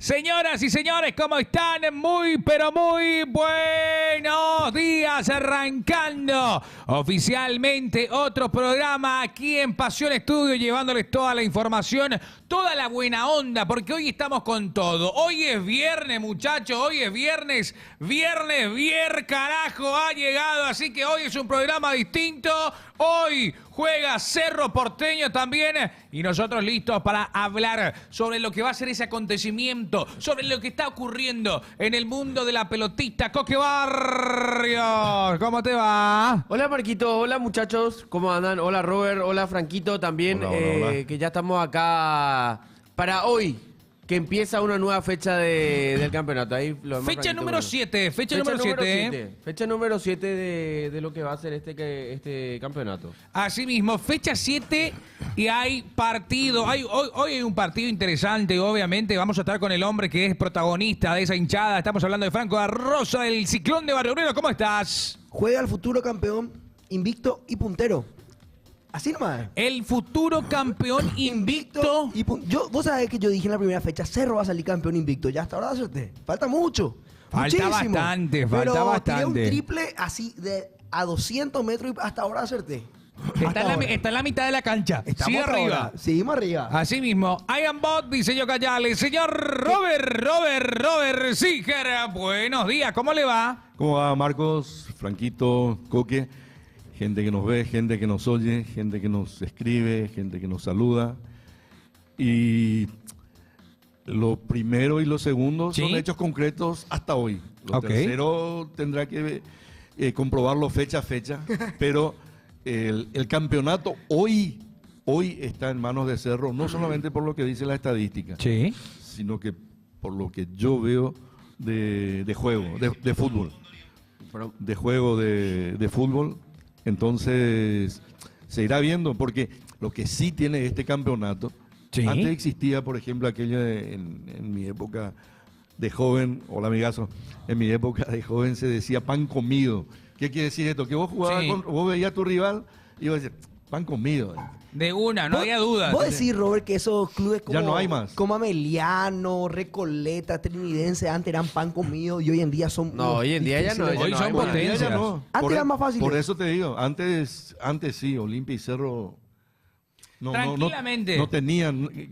Señoras y señores, ¿cómo están? Muy, pero muy buenos días. Arrancando oficialmente otro programa aquí en Pasión Estudio, llevándoles toda la información, toda la buena onda, porque hoy estamos con todo. Hoy es viernes, muchachos, hoy es viernes, carajo, ha llegado, así que hoy es un programa distinto. Hoy juega Cerro Porteño también y nosotros listos para hablar sobre lo que va a ser ese acontecimiento, sobre lo que está ocurriendo en el mundo de la pelotita. Coque Barrios, ¿cómo te va? Hola Marquito, hola muchachos, ¿cómo andan? Hola Robert, hola Franquito también, Hola. que ya estamos acá para hoy, que empieza una nueva fecha del campeonato. Ahí lo vemos, Fecha Franquito, número bueno. 7, fecha número 7. Fecha número 7 de lo que va a ser este campeonato. Así mismo, fecha 7 y hay partido. Hoy hay un partido interesante, obviamente. Vamos a estar con el hombre que es protagonista de esa hinchada. Estamos hablando de Franco Arroza, del Ciclón de Barrio Obrero. ¿Cómo estás? Juega el futuro campeón, invicto y puntero. Así nomás. El futuro campeón invicto. Vos sabés que yo dije en la primera fecha, Cerro va a salir campeón invicto. Ya hasta ahora acerté. Falta mucho. Falta Muchísimo. bastante, Pero falta bastante. tiré un triple así a 200 metros y hasta ahora acerté. Está en la mitad de la cancha. Estamos Sigue hasta arriba. ahora. Seguimos arriba. Así mismo, I am Bot, diseño Cayales. Señor Robert Siger, buenos días, ¿cómo le va? ¿Cómo va, Marcos, Franquito, Coque? Gente que nos ve, gente que nos oye, gente que nos escribe, gente que nos saluda. Y lo primero y lo segundo ¿Sí? son hechos concretos hasta hoy. Lo Ok. tercero tendrá que comprobarlo fecha a fecha, pero el campeonato hoy está en manos de Cerro, no solamente por lo que dice la estadística, Sí. sino que por lo que yo veo de juego, de fútbol. De juego de fútbol. Entonces se irá viendo, porque lo que sí tiene este campeonato, Sí. antes existía, por ejemplo, aquello en mi época de joven, hola amigazo, en mi época de joven se decía pan comido. ¿Qué quiere decir esto? Que vos jugabas Sí. vos veías a tu rival y vos decías, pan comido. De una, no había dudas. Vos decís, Robert, que esos clubes como, Ya no hay más. como Ameliano, Recoleta, Trinidense, antes eran pan comido y hoy en día son... No, hoy en día ya no, difíciles. Hoy son hay. potencias. Ya no. Antes era más fácil. Por eso te digo, antes sí, Olimpia y Cerro Tranquilamente.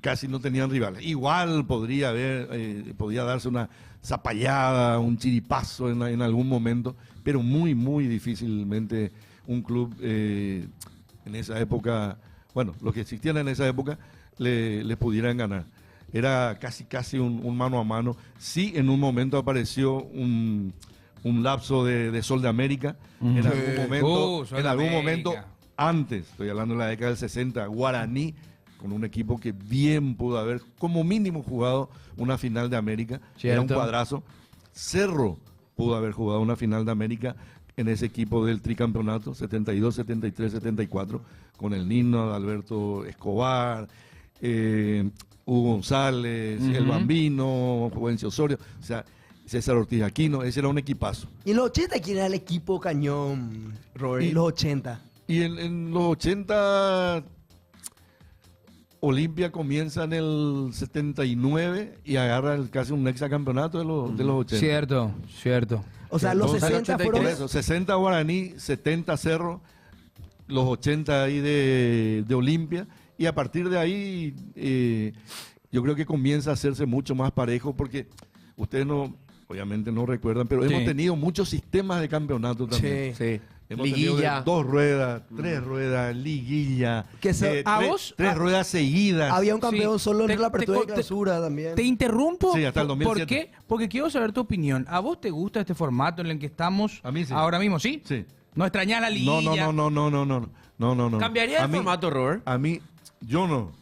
casi no tenían rivales. Igual podría darse una zapallada, un chiripazo en algún momento, pero muy, muy difícilmente un club en esa época, bueno, los que existían en esa época, le pudieran ganar. Era casi un mano a mano. Sí, en un momento apareció un lapso de Sol de América. En Sol de algún América. momento, antes, estoy hablando de la década del 60, Guaraní, con un equipo que bien pudo haber, como mínimo, jugado una final de América. Era un Cierto. cuadrazo. Cerro pudo haber jugado una final de América en ese equipo del tricampeonato, 72, 73, 74, con el Nino, Alberto Escobar, Hugo González, El Bambino, Juvencio Osorio, o sea, César Ortiz Aquino, ese era un equipazo. ¿Y en los 80 quién era el equipo cañón, Robert? Y- En los 80. Y en los 80, Olimpia comienza en el 79 y agarra casi un hexacampeonato de los 80. Cierto. O sea, los Entonces, 60 por fueron... eso, 60 Guaraní, 70 Cerro, los 80 ahí de Olimpia, y a partir de ahí yo creo que comienza a hacerse mucho más parejo, porque ustedes obviamente no recuerdan, pero Sí. hemos tenido muchos sistemas de campeonato también. Sí. Hemos tenido Liguilla. de 2 ruedas, 3 ruedas, liguilla, Que se- ¿A tres- vos? tres ruedas seguidas. Había un campeón Sí. solo Te- en la apertura te- de clausura también. ¿Te interrumpo? Sí, hasta el 2007. ¿Por qué? Porque quiero saber tu opinión. ¿A vos te gusta este formato en el que estamos A mí sí. ahora mismo, sí? Sí. ¿No extrañás la liguilla? No. ¿Cambiaría A el mí- formato, Robert? A mí, yo no.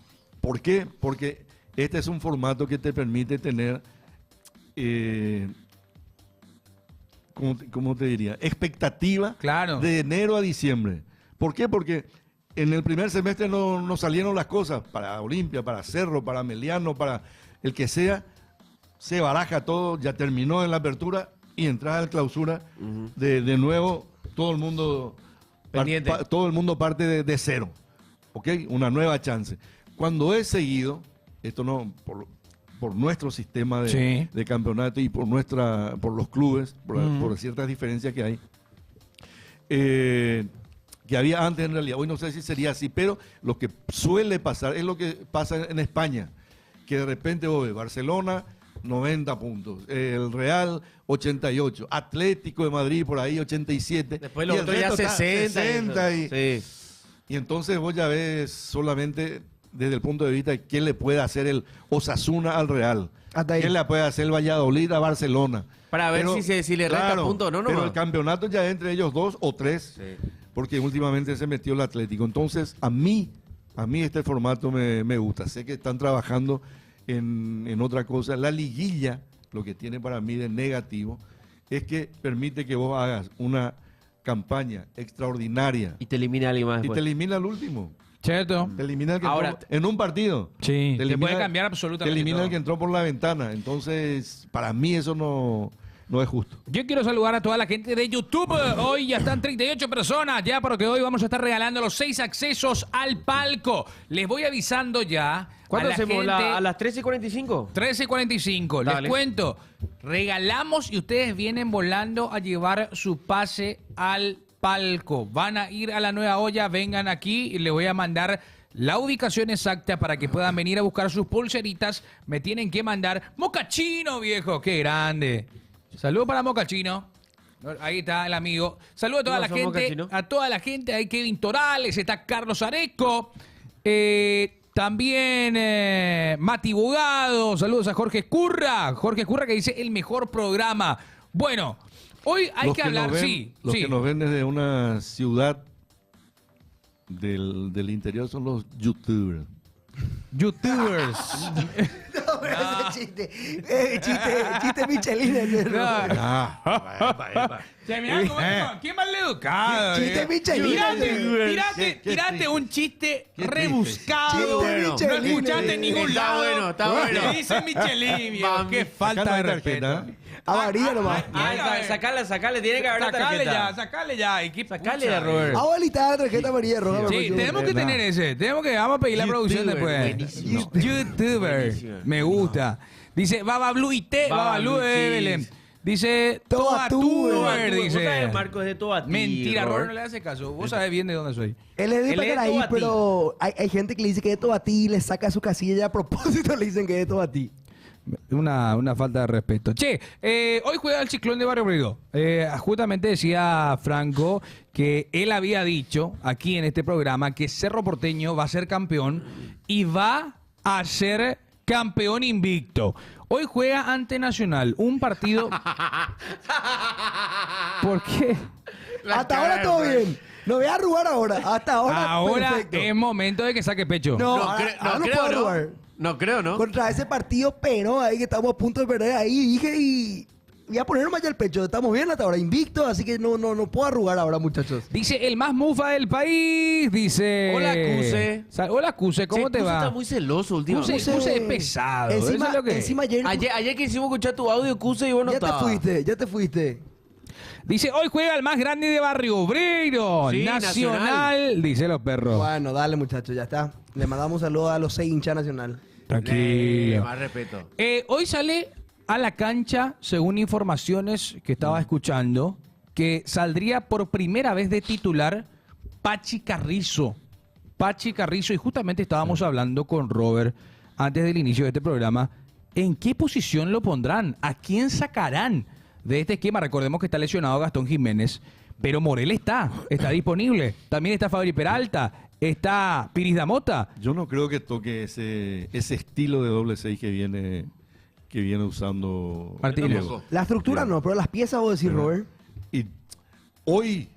¿Por qué? Porque este es un formato que te permite tener, ¿cómo te diría? Expectativa Claro. de enero a diciembre. ¿Por qué? Porque en el primer semestre no salieron las cosas para Olimpia, para Cerro, para Meliano, para el que sea. Se baraja todo, ya terminó en la apertura y entrada en clausura. De nuevo, todo el mundo Pendiente. todo el mundo parte de cero. ¿Ok? Una nueva chance. Cuando es seguido, esto no, por nuestro sistema Sí. de campeonato y por los clubes, por ciertas diferencias que hay. Que había antes en realidad. Hoy no sé si sería así, pero lo que suele pasar es lo que pasa en España, que de repente vos ves Barcelona 90 puntos, el Real 88, Atlético de Madrid por ahí 87. Después y los el otros ya resto está 60. y entonces vos ya ves solamente desde el punto de vista de qué le puede hacer el Osasuna al Real, Hasta ahí. qué le puede hacer el Valladolid a Barcelona. Para ver si le resta puntos o no. Pero nomás. el campeonato ya entre ellos 2 o 3, porque últimamente se metió el Atlético. Entonces, a mí este formato me gusta. Sé que están trabajando en otra cosa. La liguilla, lo que tiene para mí de negativo, es que permite que vos hagas una campaña extraordinaria Y te elimina alguien más y después. te elimina el último. ¿Cierto? Te elimina el que Ahora, entró en un partido. Sí, te elimina- puede cambiar absolutamente Te elimina todo. el que entró por la ventana. Entonces, para mí eso no es justo. Yo quiero saludar a toda la gente de YouTube. Hoy ya están 38 personas ya, porque hoy vamos a estar regalando los 6 accesos al palco. Les voy avisando ya. ¿Cuándo a la hacemos? gente, ¿A las 13:45? 13:45. Les Dale. cuento. Regalamos y ustedes vienen volando a llevar su pase al palco. Van a ir a la Nueva Olla, vengan aquí y les voy a mandar la ubicación exacta para que puedan venir a buscar sus pulseritas. Me tienen que mandar Mocachino, viejo. Qué grande. Saludos para Mocachino. Ahí está el amigo. Saludos a toda ¿Cómo la son gente. Mocachino? A toda la gente. Ahí Kevin Torales, está Carlos Areco. También Mati Bogado. Saludos a Jorge Curra. Jorge Curra que dice el mejor programa. Bueno, hoy hay Los que nos hablar, ven- sí. Los sí. que nos ven desde una ciudad del interior son los youtubers. YouTubers. No, pero ese chiste Michelin. ese, No. ¿no? Ah, Se mirá cómo ¿Quién más educado? Chiste Michelin. Tirate un chiste Qué triste. rebuscado. Chiste No Michelin. escuchaste en ningún Está lado. bueno, está bueno. Le dice Michelin, viejo. Mami. Qué falta acá no de hay respeto. tarjeta. Amarilla nomás. Sacale, tiene que haber una Sacale tarjeta. ya, sacale ya. Y qué Sacale pucha, a Robert. Abuelita, tarjeta amarilla roja. Sí, pero tenemos que ¿verdad? tener ese. Vamos a pedir la producción YouTuber, después. buenísimo. YouTuber. Buenísimo. Me gusta. Dice Babablu y T. Babablu Babablu, de sí. Belén. Dice Toatuber. Toatuber. Vos sabés, Dice. Marcos, de todo a ti, Mentira, Robert no Robert. le hace caso. Vos sabés bien de dónde soy. Él es de Él es de Pacaraí, Tobatí. pero hay gente que le dice que es de Tobatí y le saca su casilla y a propósito le dicen que es de Tobatí. Una falta de respeto. Che, hoy juega el Ciclón de Barrio Obrero. Justamente decía Franco que él había dicho aquí en este programa que Cerro Porteño va a ser campeón y va a ser campeón invicto. Hoy juega ante Nacional, un partido... ¿Por qué? Hasta ahora todo bien. No voy a arrugar ahora. Hasta ahora, Ahora perfecto. es momento de que saque pecho. No, No, ahora- cre- ahora no no creo, puedo ¿no? arrugar. No creo, ¿no? Contra ese partido pero ahí que estamos a punto de perder ahí, dije y voy a poner más ya el pecho. Estamos bien hasta ahora, invicto, así que no puedo arrugar ahora, muchachos. Dice el más mufa del país, dice... Hola, Cuse. Hola, Cuse, ¿cómo Che, te Cuse va? está muy celoso últimamente. Cuse es pesado, eso Encima, es lo que es. encima ayer, Ayer que hicimos escuchar tu audio, Cuse, y vos no ya te estabas. fuiste. Dice, hoy juega el más grande de Barrio Obrero. Sí, Nacional, dice los perros. Bueno, dale muchachos, ya está. Le mandamos un saludo a los 6 hinchas nacional. Tranquilo. Más respeto. Hoy sale a la cancha, según informaciones que estaba escuchando, que saldría por primera vez de titular Pachi Carrizo. Pachi Carrizo, y justamente estábamos hablando con Robert antes del inicio de este programa, ¿en qué posición lo pondrán? ¿A quién sacarán de este esquema? Recordemos que está lesionado Gastón Jiménez, pero Morel está disponible. También está Fabri Peralta, está Piris Damota. Yo no creo que toque ese estilo de doble 6 que viene usando Martínez. Diego. La estructura no, pero las piezas vos decís, Robert. Y hoy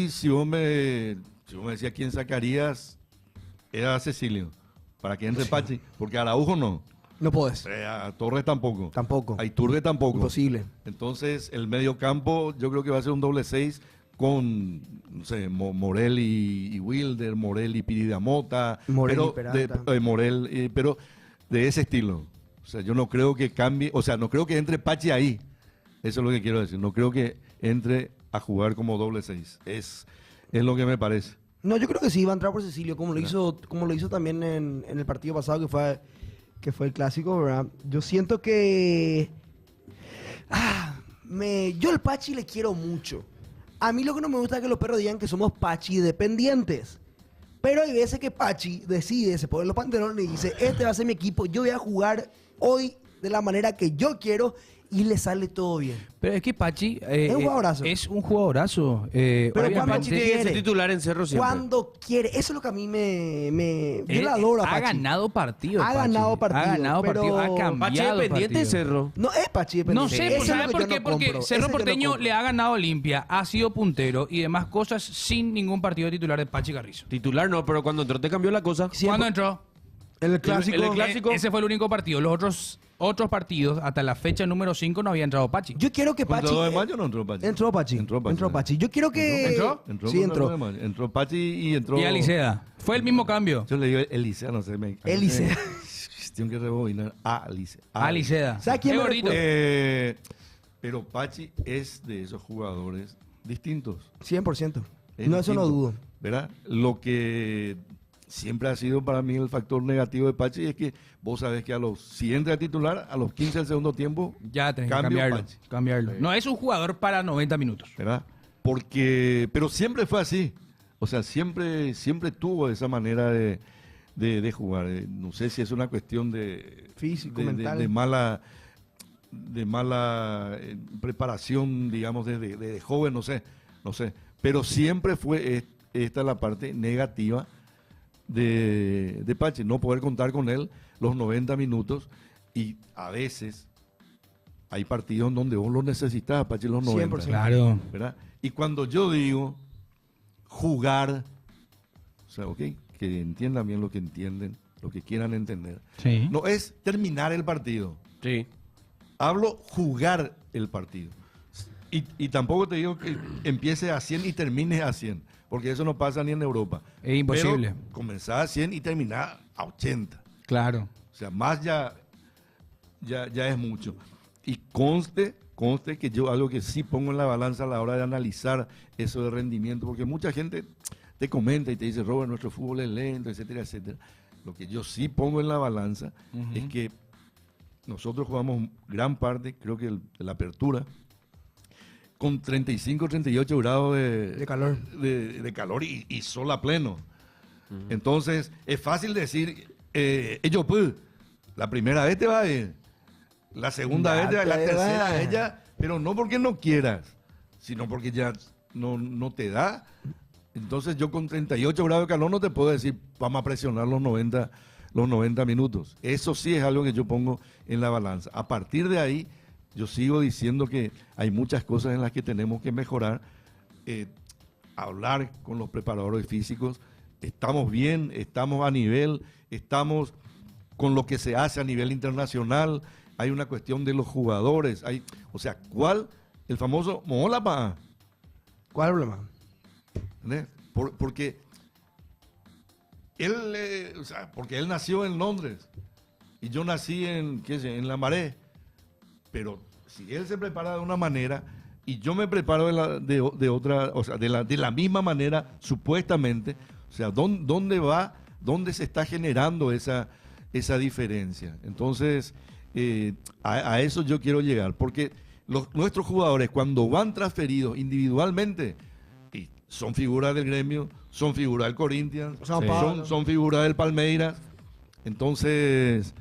si vos me decías quién sacarías, era Cecilio, para que entre Pachi, porque Araujo no, No podés. a Torres tampoco, Tampoco. a Iturbe tampoco. Imposible. Entonces, el medio campo yo creo que va a ser un doble 6 con, no sé, Morel y Wilder, Morel y Piridamota, Morel y pero Peralta. pero de ese estilo. O sea, yo no creo que cambie, o sea, no creo que entre Pachi ahí. Eso es lo que quiero decir. No creo que entre a jugar como doble 6. Es lo que me parece. No, yo creo que sí, va a entrar por Cecilio, como lo hizo también en el partido pasado, que fue que fue el clásico, ¿verdad? Yo siento que... yo al Pachi le quiero mucho. A mí lo que no me gusta es que los perros digan que somos Pachi dependientes. Pero hay veces que Pachi decide, se pone los pantalones y dice, este va a ser mi equipo, yo voy a jugar hoy de la manera que yo quiero y le sale todo bien. Pero es que Pachi Es un jugadorazo. es un jugadorazo. Pero Obviamente- cuando Pachi tiene que ser quiere. titular en Cerro siempre. Cuando quiere. Eso es lo que a mí yo Él le adoro a ha Pachi. ganado partidos. Ha Pachi. ganado partidos, Ha ganado pero- partidos. Ha cambiado Pachi es dependiente de partidos. Cerro. No es Pachi No dependiente. sé, Ese es ¿sabe lo que por yo qué? no Porque compro. Cerro Ese yo no Porteño compro. le ha ganado a Olimpia, ha sido puntero y demás cosas sin ningún partido titular de Pachi Carrizo. Titular no, pero cuando entró te cambió la cosa. ¿Cuándo entró? En el clásico. el clásico. Ese fue el único partido. Los otros partidos, hasta la fecha número 5, no había entrado Pachi. Yo quiero que ¿Contra Pachi... 2 de mayo no entró Pachi? Entró Pachi. Entró Pachi. Yo quiero que... ¿Entró? Entró Sí, contra entró. 2 de mayo. Entró Pachi y entró... Y Aliceda. Fue el mismo cambio. Yo le digo Elisea, no sé. Elisea. Tengo que rebobinar. Alicea. Aliceda. ¿Sabes quién Qué me gordito. Pero Pachi es de esos jugadores distintos. 100%. Es No, eso no distinto, dudo. ¿Verdad? Lo que siempre ha sido para mí el factor negativo de Pachi es que vos sabés que si entra a titular, a los 15 del segundo tiempo, Ya tenés que cambio cambiarlo. Pachi. cambiarlo. No es un jugador para 90 minutos. ¿Verdad? Pero siempre fue así. O sea, siempre tuvo esa manera de jugar. No sé si es una cuestión de Físico, de mental. de mala preparación, digamos, de joven, no sé. Pero siempre fue esta la parte negativa de Pachi, no poder contar con él los 90 minutos y a veces hay partidos en donde vos lo necesitas, Pachi, los 90. 100%. Claro. ¿Verdad? Y cuando yo digo jugar, o sea, ok, que entiendan bien lo que entienden, lo que quieran entender, Sí. no es terminar el partido, Sí. hablo jugar el partido. Y tampoco te digo que empiece a 100 y termine a 100, porque eso no pasa ni en Europa. Es imposible. Pero comenzar a 100 y terminar a 80. Claro. O sea, más ya es mucho. Y conste que yo algo que sí pongo en la balanza a la hora de analizar eso de rendimiento, porque mucha gente te comenta y te dice, Robert, nuestro fútbol es lento, etcétera, etcétera. Lo que yo sí pongo en la balanza es que nosotros jugamos gran parte, creo que de la apertura, con 35, 38 grados De calor. de calor y sol a pleno. Entonces, es fácil decir, ellos pues, la primera vez te va a ir, la segunda vez te va a ir, la Ya te tercera va. vez ya, pero no porque no quieras, sino porque ya no te da. Entonces yo con 38 grados de calor no te puedo decir, vamos a presionar los 90 minutos. Eso sí es algo que yo pongo en la balanza. A partir de ahí, yo sigo diciendo que hay muchas cosas en las que tenemos que mejorar. Hablar con los preparadores físicos, estamos bien, estamos a nivel, estamos con lo que se hace a nivel internacional, hay una cuestión de los jugadores, o sea, el famoso Moholapa, ¿Cuál es el problema? ¿entendés? Porque él nació en Londres y yo nací en La Maré, pero si él se prepara de una manera y yo me preparo de otra, o sea, de la misma manera, supuestamente, o sea, ¿dónde se está generando esa diferencia? Entonces, a eso yo quiero llegar, porque nuestros jugadores cuando van transferidos individualmente, y son figuras del Gremio, son figuras del Corinthians, San Pablo. son figuras del Palmeiras, entonces...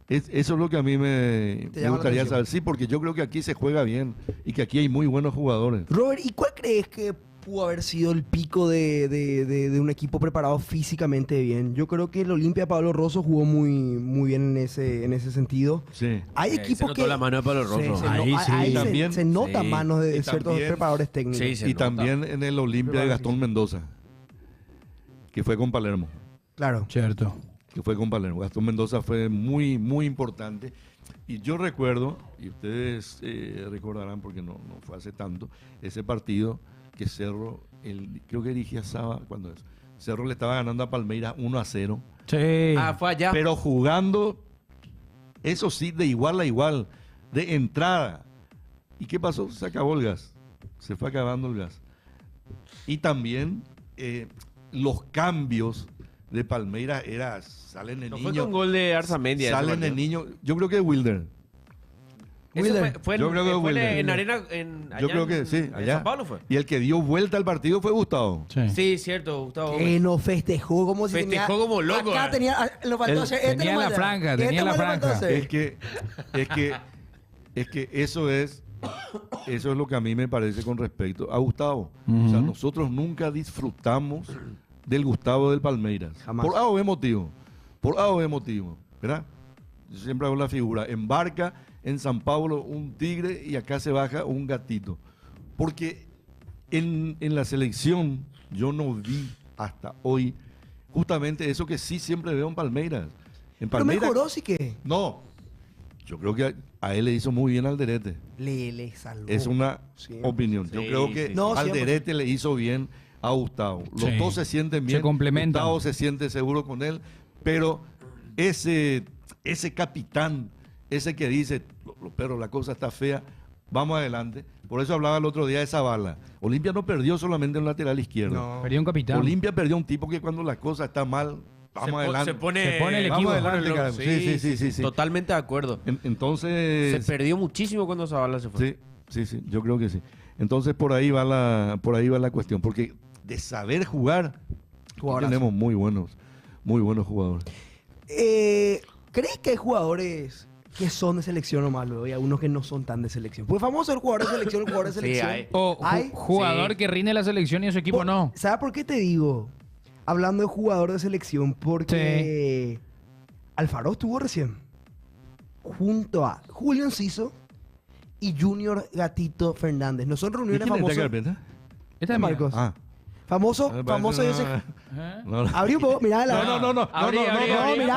Eso es lo que a mí me Te llama la gustaría atención. saber. Sí, porque yo creo que aquí se juega bien y que aquí hay muy buenos jugadores. Robert, ¿y cuál crees que pudo haber sido el pico de un equipo preparado físicamente bien? Yo creo que el Olimpia Pablo Rosso jugó muy bien en ese sentido. Sí. Hay Se equipos notó que... la mano de Pablo Rosso. Se, Ahí sí. ahí También- se nota sí. manos de Y ciertos también- preparadores técnicos. Sí, se Y nota. también en el Olimpia de Gastón Mendoza, que fue con Palermo. Claro. Cierto. Que fue con Palermo. Gastón Mendoza fue muy, muy importante. Y yo recuerdo, y ustedes recordarán porque no fue hace tanto, ese partido que Cerro, creo que dirigía Saba, cuando es. Cerro le estaba ganando a Palmeiras 1-0, Sí. Ah, fue allá. pero jugando, eso sí, de igual a igual, de entrada. ¿Y qué pasó? Se acabó el gas. Se fue acabando el gas. Y también los cambios de Palmeiras era, salen de No niño. fue con gol de Arzamendi. ese Salen de partido. niño. Yo creo que Wilder. Ese Wilder. fue Yo creo que fue Wilder. en arena. Yo creo que sí, En allá. San Pablo fue. Y el que dio vuelta al partido fue Gustavo. Sí, cierto, Gustavo. Que no festejó como si Festejó tenía... como loco, Acá tenía... Lo faltó Él hacer... Este tenía lo la falta. franja, Este tenía la lo faltó franja. hacer. Es que eso es lo que a mí me parece con respecto a Gustavo. O sea, nosotros nunca disfrutamos del Gustavo del Palmeiras. Jamás. Por A o B motivo. Por A o B motivo. ¿Verdad? Yo siempre hago la figura. Embarca en San Pablo un tigre y acá se baja un gatito. Porque en la selección yo no vi hasta hoy justamente eso que sí siempre veo en Palmeiras. En Pero Palmeiras mejoró, sí que... no, yo creo que a él le hizo muy bien Alderete. Le salvó. Es una Sí. opinión. Yo Sí, creo que sí. No, Alderete le hizo bien a Gustavo. Los Sí. dos se sienten Se bien. complementan. Gustavo se siente seguro con él, pero ese capitán, ese que dice, pero la cosa está fea, vamos adelante. Por eso hablaba el otro día de Zavala. Olimpia no perdió solamente un lateral izquierdo. No. Perdió un capitán. Olimpia perdió un tipo que cuando la cosa está mal, vamos adelante. Se pone el Vamos equipo. adelante, loco. caramba. Sí. Totalmente de acuerdo. Entonces... Se perdió muchísimo cuando Zavala se fue. Sí, yo creo que sí. Entonces por ahí va la cuestión, porque de saber jugar Jugadorazo. tenemos muy buenos jugadores. ¿Crees que hay jugadores que son de selección nomás luego y algunos que no son tan de selección? Pues famoso el jugador de selección, el jugador de Sí, selección. hay. O Hay- jugador sí. que rinde la selección y a su equipo no. ¿Sabes por qué te digo? Hablando de jugador de selección, porque Alfaro estuvo recién junto a Julio Enciso y Junior Gatito Fernández. No son ¿Y reuniones quién está famosas. carpeta? Esta es mía. Marcos. Ah, Famoso, me parece famoso ese. ¿Eh? No, no. Abrí un poco, mirá la. No, Abrí, no, mirá.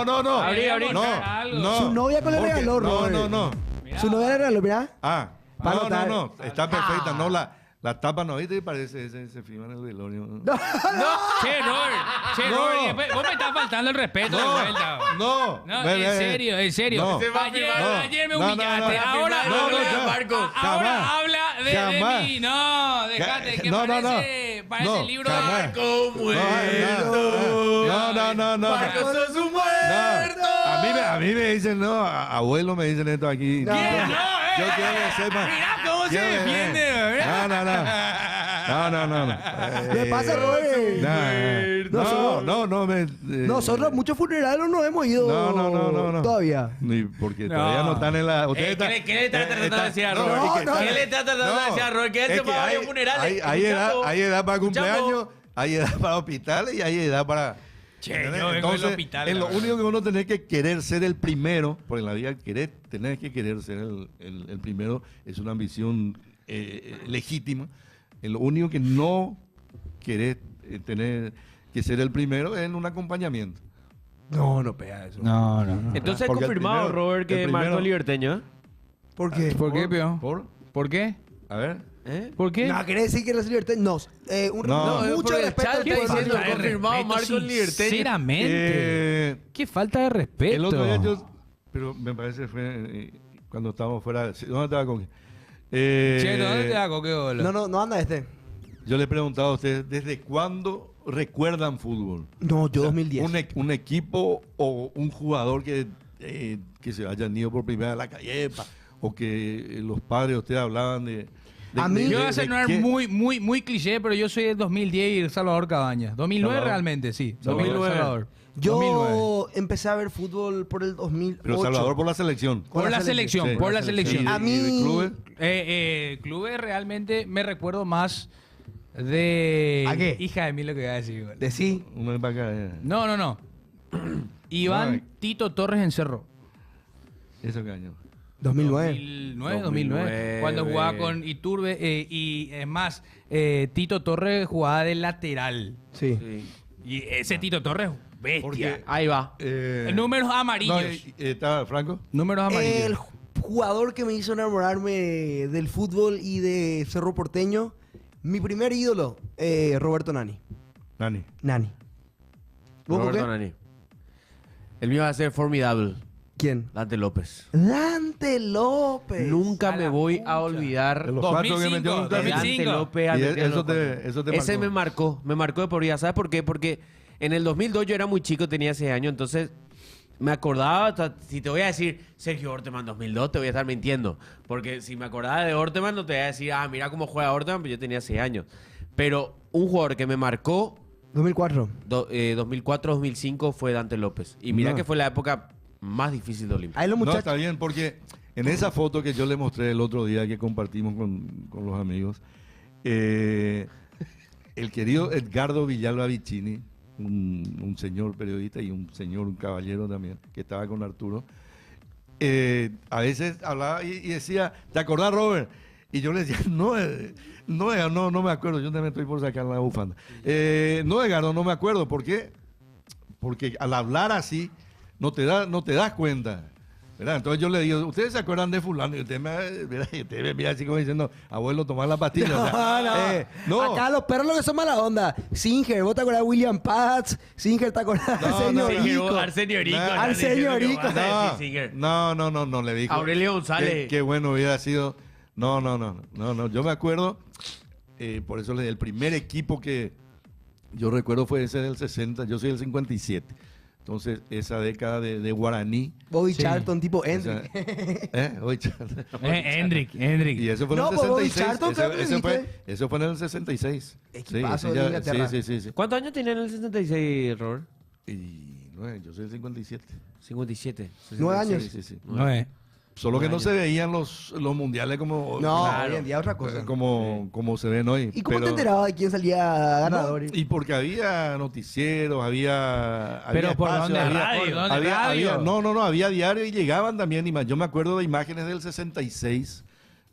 No. Abrí, abrí. No, Algo. no. Su novia que le Porque- regaló, Robert. No. Su novia le regaló, mirá. Ah, Para no. notar. Está perfecta. No, la tapa no, ¿viste? Parece ese firma en el velorio. Che, Robert, después- vos me estás faltando el respeto de vuelta. No, No, en serio. No. Ayer me No, humillaste. no. Ahora No, ya. ahora Jamás. habla de Jamás. mí. No, dejate, que No. parece No, el libro jamás. de Marco No. Marcos sos un muerto. No. A mí me dicen, no, abuelo me dicen esto aquí. No. Yo quiero que sepa. Mirá cómo se defiende, No. ¿Qué pasa, Robert? Nosotros muchos funerales no hemos ido No. todavía. Ni porque No. todavía no están en la... ¿Qué le está tratando de decir a no, Robert? es que No, está- ¿Qué le está tratando de decir a Robert? Que él es se que va a varios funerales. hay edad para Escuchamos. cumpleaños, hay edad para hospitales y hay edad para... Che, ¿entendés? yo vengo del Entonces, hospital, en la lo verdad. único que uno tiene que querer ser el primero, porque en la vida tenés que querer ser el primero, es una ambición legítima. En lo único que no querés tener que ser el primero es en un acompañamiento. No pega eso. No. Entonces Porque el confirmado, primero- Robert, que el primero- Marco es liberteño, ¿eh? ¿Por qué? ¿Por qué, Pio? ¿Por qué? A ver. ¿Eh? ¿Por qué? No, quiere decir que la libertad. No. No, Mucho porque el respeto chat al está pueblo. diciendo Falta de confirmado, respeto, Marco es liberteño. Sinceramente. Qué falta de El respeto. otro día pero me parece que fue cuando estábamos fuera. ¿Dónde estaba con? Che, ¿dónde te hago? ¿Qué bola? No anda este. Yo le he preguntado a ustedes, ¿desde cuándo recuerdan fútbol? No, yo 2010. Un equipo o un jugador que se hayan ido por primera vez a la callepa o que los padres de ustedes hablaban de A mí- Yo voy a sonar qué- muy cliché, pero yo soy del 2010 y Salvador Cabañas. 2009 Salvador. realmente, sí. Salvador. 2009. Salvador. Yo 2009. empecé a ver fútbol por el 2008. Pero Salvador por la selección. Por la selección, Sí. por la ¿Y selección. de- A mí- y de clubes? Clubes realmente me recuerdo más de... ¿A qué? Hija de mí lo que voy a decir. igual. Decí. Uno es para acá. No. Iván No, Tito Torres en Cerro. Eso qué año. 2009. 2009. Cuando jugaba con Iturbe y es más, Tito Torres jugaba de lateral. Sí. Sí. Y ese Tito Torres, bestia. Porque- Ahí va. Números amarillos. ¿Estaba Franco? Números amarillos. El jugador que me hizo enamorarme del fútbol y de Cerro Porteño, mi primer ídolo, Roberto Nani. Nani. Nani. ¿Vos por Roberto qué? Nani. El mío va a ser formidable. ¿Quién? Dante López. Dante López. Nunca a me la voy pucha. a olvidar De los cuatro que 2005, metió nunca de 2005. Dante López. Y al meter eso los cuatro. te Ese marcó. me marcó de por vida. ¿Sabes por qué? Porque En el 2002 yo era muy chico, tenía 6 años, entonces me acordaba, si te voy a decir Sergio Orteman 2002, te voy a estar mintiendo. Porque si me acordaba de Orteman, no te voy a decir, mira cómo juega Orteman, pero yo tenía 6 años. Pero un jugador que me marcó 2004. 2004-2005 fue Dante López. Y mira No. que fue la época más difícil de Olimpia. Ahí los No, muchachos. está bien, porque en esa foto que yo le mostré el otro día que compartimos con los amigos, el querido Edgardo Villalba Vicini, un señor periodista y un caballero también, que estaba con Arturo, a veces hablaba y decía, ¿te acordás, Robert? Y yo le decía, no me acuerdo, yo también estoy por sacar la bufanda. No, Edgardo, no me acuerdo. ¿Por qué? Porque al hablar así, no te das cuenta. ¿Verdad? Entonces yo le digo, ¿ustedes se acuerdan de fulano? Y usted me mira así como diciendo, abuelo, tomar la pastilla. O sea, no. Acá los perros lo que son mala onda. Singer, ¿vos te acordás de William Paz? Singer, ¿te acordás de Arsenio Rico. Arsenio Rico. No, le dijo. Aurelio González. Qué bueno hubiera sido. No, yo me acuerdo, por eso el primer equipo que yo recuerdo fue ese del 60, yo soy del 57. Entonces, esa década de Guaraní. Bobby Sí. Charlton, tipo esa- Hendrick. Bobby Charlton. Hendrick. Y eso fue No, en el pues, Bobby 66. Charlton, creo que Eso fue en el 66. Equipazo ese de ya- Inglaterra. Sí. ¿Cuántos años tenía en el 66, Robert? Y no, yo soy del 57. 57. 9 años. Sí. No es. Solo que no se veían los mundiales como, No, Claro. hoy en día otra cosa. como se ven hoy. ¿Y cómo te pero- enterabas de quién salía ganador? Y porque había noticieros, había Pero ¿por espacio, dónde? había- ¿Radio? ¿Dónde? había- ¿Radio? había- no, había diario y llegaban también. Yo me acuerdo de imágenes del 66,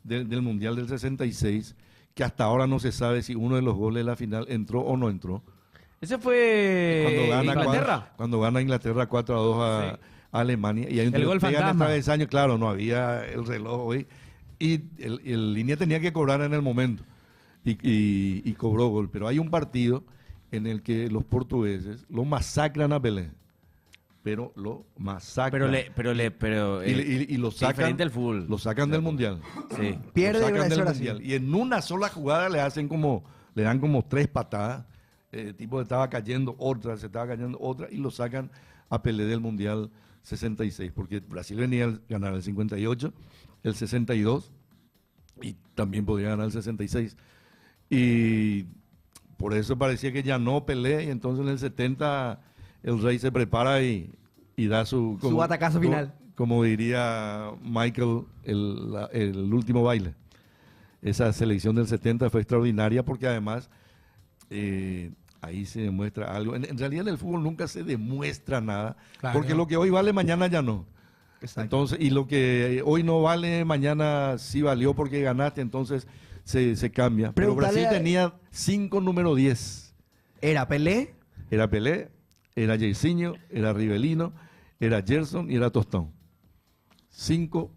del Mundial del 66, que hasta ahora no se sabe si uno de los goles de la final entró o no entró. Ese fue Cuando gana Inglaterra. Cuando gana Inglaterra 4-2 a Alemania. Y hay un El gol pegan fantasma. el travesaño, claro, no había el reloj hoy. Y el línea tenía que cobrar en el momento. Y cobró gol. Pero hay un partido en el que los portugueses lo masacran a Pelé. Pero lo masacran. Pero y lo sacan, diferente al fútbol. lo sacan del mundial. Sí. Pierde Lo sacan Brasil, del Brasil. mundial. Y en una sola jugada le dan como 3 patadas. El tipo estaba cayendo otra, se estaba cayendo otra y lo sacan a Pelé del mundial 66. Porque Brasil venía a ganar el 58, el 62 y también podría ganar el 66. Y por eso parecía que ya no Pelé. Y entonces en el 70 el Rey se prepara y da su batacazo final. Como diría Michael, el último baile. Esa selección del 70 fue extraordinaria porque además ahí se demuestra algo. En realidad en el fútbol nunca se demuestra nada, Claro. porque lo que hoy vale mañana ya no. Exacto. Entonces, y lo que hoy no vale mañana sí valió porque ganaste, entonces se cambia. Pero Preguntale Brasil a- tenía 5 número 10. Era Pelé. Era Pelé, era Jairzinho, era Rivelino, era Gerson y era Tostón. 5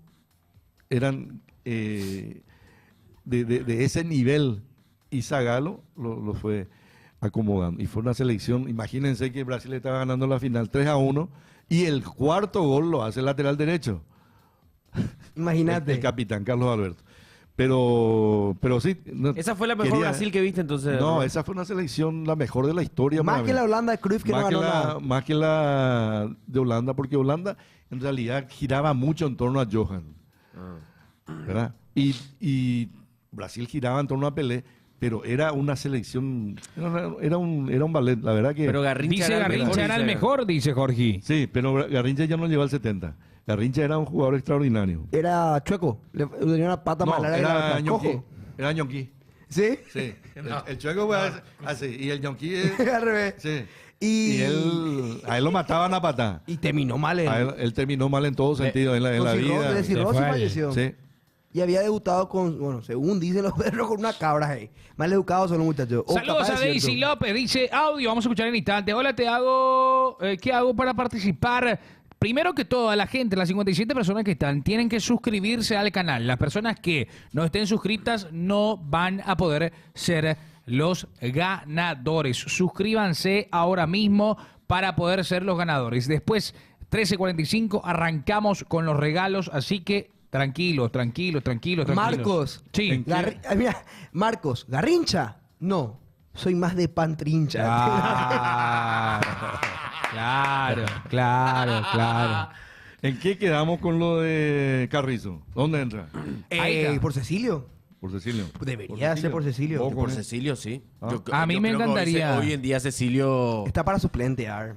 eran de ese nivel y Zagallo lo fue acomodando. Y fue una selección, imagínense que Brasil estaba ganando la final 3-1 y el cuarto gol lo hace el lateral derecho. Imagínate. El capitán Carlos Alberto. Pero sí. no, Esa fue la mejor Brasil que viste entonces. No, esa fue una selección la mejor de la historia. Más para que mí. la Holanda de Cruyff que no ganó nada. Más que la de Holanda, porque Holanda en realidad giraba mucho en torno a Johan. ¿Verdad? Y Brasil giraba en torno a Pelé, pero era una selección, era un ballet, la verdad que... Pero Garrincha Dice era el Garrincha mejor, era el dice. mejor, dice Jorge. Sí, pero Garrincha ya no llegó al 70. Garrincha era un jugador extraordinario. Era chueco. Le tenía una pata No, más larga. era que la- ñonquí. cojo. Era ñonquí. ¿Sí? Sí. El chueco fue así. Y el ñonquí es... Al revés. Sí. Y- A él lo mataban a patada. Y terminó mal él. Él terminó mal en todo sentido, en la Con vida. de cirrosis fue. falleció. Sí. Y había debutado con, bueno, según dicen los perros, con una cabra ahí. Mal educados son los muchachos. O Saludos capaz a de Daisy cierto. López, dice audio, vamos a escuchar en instante. Hola, ¿qué hago para participar? Primero que todo, a la gente, las 57 personas que están, tienen que suscribirse al canal. Las personas que no estén suscritas no van a poder ser los ganadores. Suscríbanse ahora mismo para poder ser los ganadores. Después, 13:45, arrancamos con los regalos, así que tranquilos. Marcos. Sí. Mira, Marcos, Garrincha. No. Soy más de pan trincha. Claro. ¿En qué quedamos con lo de Carrizo? ¿Dónde entra? Ahí está. ¿Por Cecilio? Por Cecilio. Debería ser por Cecilio. ¿Vos Por con él? Cecilio, sí. Ah. A mí me creo que encantaría. Hoy en día Cecilio... Está para suplentear.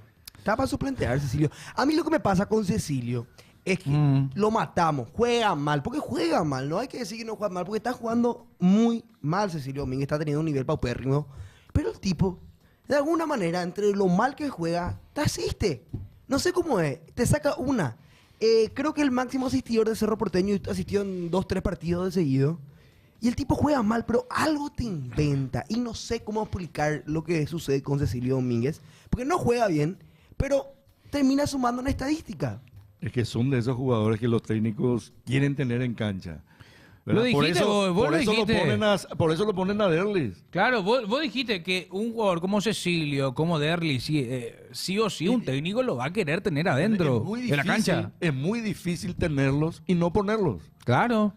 Cecilio. A mí lo que me pasa con Cecilio es que lo matamos. Juega mal. Porque juega mal. No hay que decir que no juega mal. Porque está jugando muy mal Cecilio Domínguez. Está teniendo un nivel paupérrimo. Pero el tipo, de alguna manera, entre lo mal que juega, te asiste. No sé cómo es. Te saca una. Creo que el máximo asistidor de Cerro Porteño asistió en 2-3 partidos de seguido. Y el tipo juega mal, pero algo te inventa. Y no sé cómo explicar lo que sucede con Cecilio Domínguez. Porque no juega bien, pero termina sumando una estadística. Es que son de esos jugadores que los técnicos quieren tener en cancha. ¿Verdad? Lo dijiste vos por lo eso dijiste. por eso lo ponen a Derlis. Claro, vos dijiste que un jugador como Cecilio, como Derli, sí o sí, un técnico lo va a querer tener adentro, Es muy de la cancha. Es muy difícil tenerlos y no ponerlos. Claro.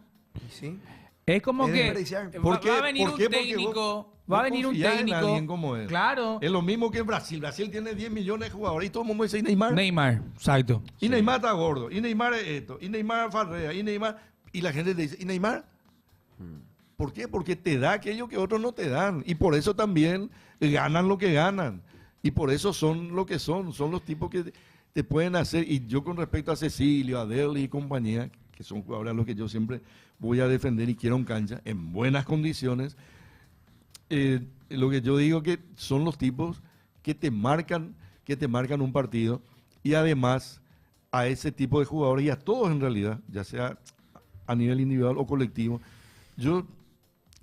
¿Sí? Es como Es que desperdiciar. ¿Por qué? va a venir ¿Por un qué? Porque técnico, vos va a venir un confías en técnico. alguien como él. Claro. Es lo mismo que en Brasil. Brasil tiene 10 millones de jugadores y todo el mundo dice, ¿y Neymar? Neymar, exacto. Y Neymar está gordo. Y Neymar es esto. Y Neymar farrea. Y Neymar... Y la gente te dice, ¿y Neymar? ¿Por qué? Porque te da aquello que otros no te dan. Y por eso también ganan lo que ganan. Y por eso son lo que son. Son los tipos que te pueden hacer. Y yo con respecto a Cecilio, a Derli y compañía, que son jugadores a los que yo siempre voy a defender y quiero en cancha, en buenas condiciones, lo que yo digo que son los tipos que te marcan un partido. Y además a ese tipo de jugadores y a todos en realidad, ya sea a nivel individual o colectivo, yo